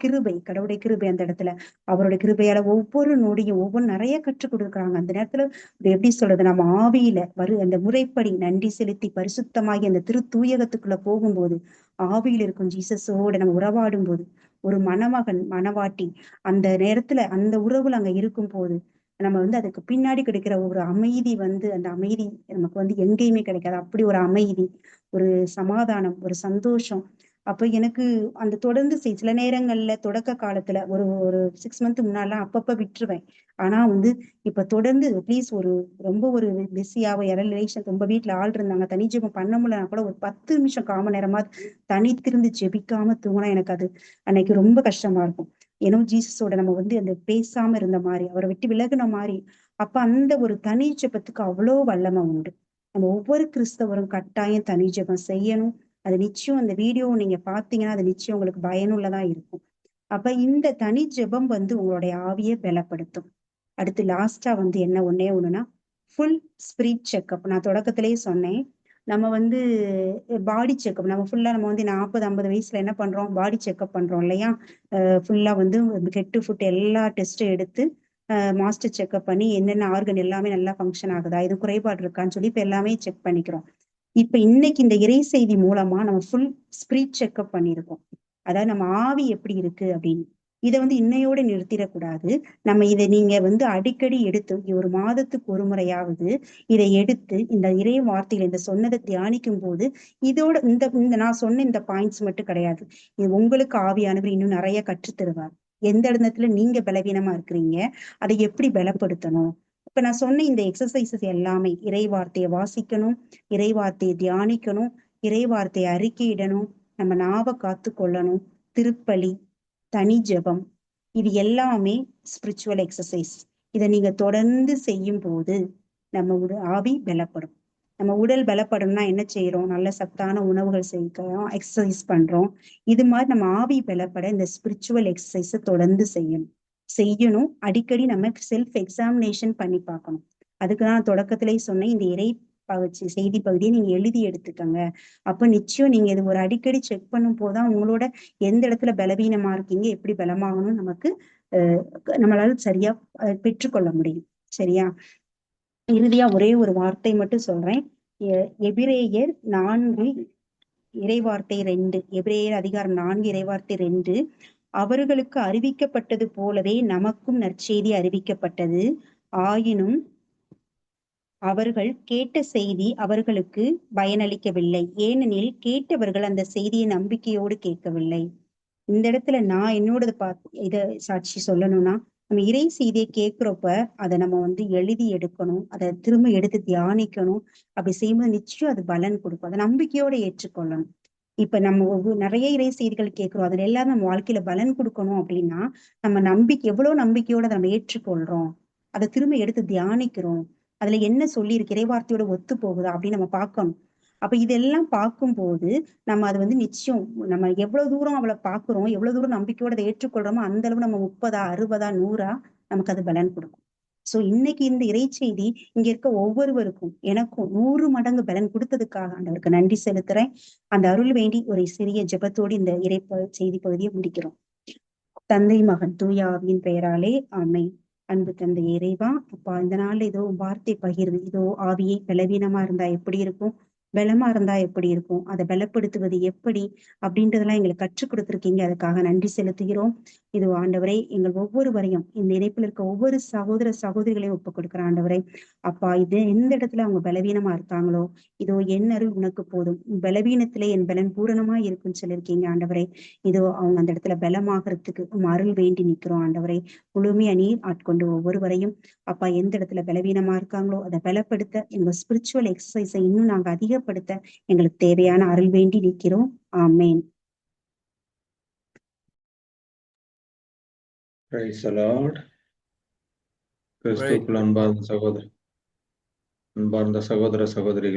கிருபை அந்த இடத்துல. அவருடைய கிருபையால ஒவ்வொரு நொடியும் ஒவ்வொரு நிறைய கற்றுக் கொடுக்குறாங்க. அந்த நேரத்துல எப்படி சொல்றது, நம்ம ஆவியில அந்த முறைப்படி நன்றி செலுத்தி பரிசுத்தமாகி அந்த தூயகத்துக்குள்ள போகும்போது ஆவியில் இருக்கும் ஜீசஸோட நம்ம உறவாடும் போது ஒரு மணமகன் மணவாட்டி அந்த நேரத்துல அந்த உறவுல அங்க இருக்கும் போது நம்ம வந்து அதுக்கு பின்னாடி கிடைக்கிற ஒரு அமைதி வந்து அந்த அமைதி நமக்கு வந்து எங்கேயுமே கிடைக்காது. அப்படி ஒரு அமைதி, ஒரு சமாதானம், ஒரு சந்தோஷம். அப்ப எனக்கு அந்த தொடர்ந்து சில நேரங்கள்ல தொடக்க காலத்துல ஒரு ஒரு 6 மந்த் முன்னாலாம் அப்பப்ப விட்டுருவேன். ஆனா வந்து இப்ப தொடர்ந்து அட்லீஸ்ட் ரொம்ப ஒரு பிஸியாவோ யாராவது ரிலேஷன் ரொம்ப வீட்டுல ஆள் இருந்தாங்க, தனி ஜெபம் பண்ண முடியலன்னா கூட ஒரு 10 நிமிஷம் 1/4 மணி நேரமா தனித்திருந்து ஜெபிக்காம தூங்கினா எனக்கு அது அன்னைக்கு ரொம்ப கஷ்டமா இருக்கும். ஏன்னோ ஜீசஸோட நம்ம வந்து அந்த பேசாம இருந்த மாதிரி, அவரை விட்டு விலகுன மாதிரி. அப்ப அந்த ஒரு தனி ஜெபத்துக்கு அவ்வளோ வல்லமை உண்டு. நம்ம ஒவ்வொரு கிறிஸ்தவரும் கட்டாயம் தனி ஜெபம் செய்யணும். அது நிச்சயம் அந்த வீடியோ நீங்க பாத்தீங்கன்னா அது நிச்சயம் உங்களுக்கு பயனுள்ளதா இருக்கும். அப்ப இந்த தனி ஜெபம் வந்து உங்களுடைய ஆவியை பலப்படுத்தும். அடுத்து லாஸ்டா வந்து என்ன ஒண்ணே ஒண்ணுன்னா ஃபுல் ஸ்பிரிட் செக்அப். நான் தொடக்கத்திலேயே சொன்னேன், நம்ம வந்து பாடி செக்அப் நம்ம ஃபுல்லா நம்ம வந்து 40-50 வயசுல என்ன பண்றோம், பாடி செக்அப் பண்றோம் இல்லையா. ஃபுல்லா வந்து ஹெட் டு ஃபுட் எல்லா டெஸ்டும் எடுத்து மாஸ்டர் செக்அப் பண்ணி என்னென்ன ஆர்கன் எல்லாமே நல்லா ஃபங்க்ஷன் ஆகுதா, இது குறைபாடு இருக்கான்னு சொல்லி இப்ப எல்லாமே செக் பண்ணிக்கிறோம். இப்ப இன்னைக்கு இந்த இறை செய்தி மூலமா நம்ம ஃபுல் ஸ்பிரிட் செக்அப் பண்ணியிருக்கோம். அதாவது நம்ம ஆவி எப்படி இருக்கு அப்படின்னு. இதை வந்து இன்னையோட நிறுத்திடக்கூடாது. நம்ம இதை நீங்க வந்து அடிக்கடி எடுத்து 1 மாதத்துக்கு ஒரு முறையாவது இதை எடுத்து இந்த இறை வார்த்தைகளை இந்த சொன்னதை தியானிக்கும் போது இதோட இந்த இந்த நான் சொன்ன இந்த பாயிண்ட்ஸ் மட்டும் கிடையாது, இது உங்களுக்கு ஆவியானவர் இன்னும் நிறைய கற்றுத் தருவார். எந்த இடத்துல நீங்க பலவீனமா இருக்கிறீங்க, அதை எப்படி பலப்படுத்தணும். இப்ப நான் சொன்ன இந்த எக்ஸசைசஸ் எல்லாமே இறை வார்த்தையை வாசிக்கணும், இறை வார்த்தையை தியானிக்கணும், இறை வார்த்தையை அறிக்கையிடணும், நம்ம நாவை காத்து கொள்ளணும், திருப்பலி, தனி ஜெபம், இது எல்லாமே ஸ்பிரிச்சுவல் எக்ஸசைஸ். இதை நீங்க தொடர்ந்து செய்யும் போது நம்ம ஆவி பலப்படும். நம்ம உடல் பலப்படணும்னா என்ன செய்யறோம், நல்ல சத்தான உணவுகள் செய்யறோம், எக்ஸசைஸ் பண்றோம். இது மாதிரி நம்ம ஆவி பலப்பட இந்த ஸ்பிரிச்சுவல் எக்ஸசைஸை தொடர்ந்து செய்யணும். அடிக்கடி நம்ம செல்ஃப் எக்ஸாமினேஷன் பண்ணி பார்க்கணும். அதுக்குதான் தொடக்கத்திலேயே சொன்னேன், இந்த இறை செய்தி பகுதியை நீங்க எழுதி எடுத்துக்கங்க. அப்ப நிச்சயம் நீங்க இது ஒரு அடிக்கடி செக் பண்ணும் போதுதான் உங்களோட எந்த இடத்துல பலவீனமா இருக்கீங்க, எப்படி பலமாகணும் நமக்கு நம்மளால சரியா பெற்றுக்கொள்ள முடியும். சரியா. இறுதியா ஒரே ஒரு வார்த்தை மட்டும் சொல்றேன். எபிரேயர் 4 இறைவார்த்தை 2, எபிரேயர் அதிகாரம் 4 இறைவார்த்தை 2. அவர்களுக்கு அறிவிக்கப்பட்டது போலவே நமக்கும் நற்செய்தி அறிவிக்கப்பட்டது. ஆயினும் அவர்கள் கேட்ட செய்தி அவர்களுக்கு பயனளிக்கவில்லை, ஏனெனில் கேட்டவர்கள் அந்த செய்தியை நம்பிக்கையோடு கேட்கவில்லை. இந்த இடத்துல நான் என்னோட இத சாட்சி சொல்லணும்னா, நம்ம இறை செய்தியை கேட்கிறப்ப அதை நம்ம எழுதி எடுக்கணும், அதை திரும்ப எடுத்து தியானிக்கணும். அப்படி செய்யும்போது நிச்சயம் அது பலன் கொடுக்கும். அதை நம்பிக்கையோட ஏற்றுக்கொள்ளணும். இப்ப நம்ம நிறைய இறை செய்திகள் கேட்கிறோம், அதுல எல்லாரும் நம்ம வாழ்க்கையில பலன் கொடுக்கணும் அப்படின்னா, நம்ம எவ்வளவு நம்பிக்கையோட அதை நம்ம ஏற்றுக்கொள்றோம், அதை திரும்ப எடுத்து தியானிக்கிறோம், அதுல என்ன சொல்லி இருக்கு, இறைவார்த்தையோட ஒத்து போகுதா அப்படின்னு நம்ம பார்க்கணும். அப்ப இதெல்லாம் பார்க்கும்போது நம்ம அது நிச்சயம் நம்ம எவ்வளவு தூரம் அவளை பார்க்கிறோம், எவ்வளவு தூரம் நம்பிக்கையோட அதை ஏற்றுக்கொள்றோமோ அந்த அளவு நம்ம 30, 60, 100 நமக்கு அது பலன் கொடுக்கும். சோ இன்னைக்கு இந்த இறைச்செய்தி இங்க இருக்க ஒவ்வொருவருக்கும் எனக்கும் 100 மடங்கு பலன் கொடுத்ததுக்காக ஆண்டவருக்கு நன்றி செலுத்துறேன். அந்த அருள் வேண்டி ஒரு சிறிய ஜெபத்தோடு இந்த செய்தி பகுதியை முடிக்கிறோம். தந்தை, மகன், தூய ஆவியின் பெயராலே ஆமென். அன்பு தந்தை இறைவா, அப்பா இந்த நாள்ல ஏதோ வார்த்தை பகிர்வு, இதோ ஆவியை பலவீனமா இருந்தா எப்படி இருக்கும், பலமா இருந்தா எப்படி இருக்கும், அதை பலப்படுத்துவது எப்படி அப்படின்றதெல்லாம் எங்களுக்கு கற்றுக் கொடுத்திருக்கீங்க. அதுக்காக நன்றி செலுத்துகிறோம். இது ஆண்டவரை எங்கள் ஒவ்வொருவரையும் இந்த இணைப்பில் இருக்க ஒவ்வொரு சகோதர சகோதரிகளையும் ஒப்புக் கொடுக்கிற ஆண்டவரை, அப்பா இது எந்த இடத்துல அவங்க பலவீனமா இருக்காங்களோ, இதோ என் அருள் உனக்கு போதும், பலவீனத்திலே என் பலன் பூரணமா இருக்குன்னு சொல்லியிருக்கீங்க ஆண்டவரை. இதோ அவங்க அந்த இடத்துல பலமாகறதுக்கு அருள் வேண்டி நிக்கிறோம் ஆண்டவரை. முழுமையா நீர் ஆட்கொண்டு ஒவ்வொருவரையும் அப்பா எந்த இடத்துல பலவீனமா இருக்காங்களோ அதை பலப்படுத்த, எங்க ஸ்பிரிச்சுவல் எக்ஸசைஸை இன்னும் நாங்க அதிகப்படுத்த எங்களுக்கு தேவையான அருள் வேண்டி நிற்கிறோம். ஆமென். Praise the Lord. கிறிஸ்துவுக்குள் அன்பார்ந்த சகோதர சகோதரிகள்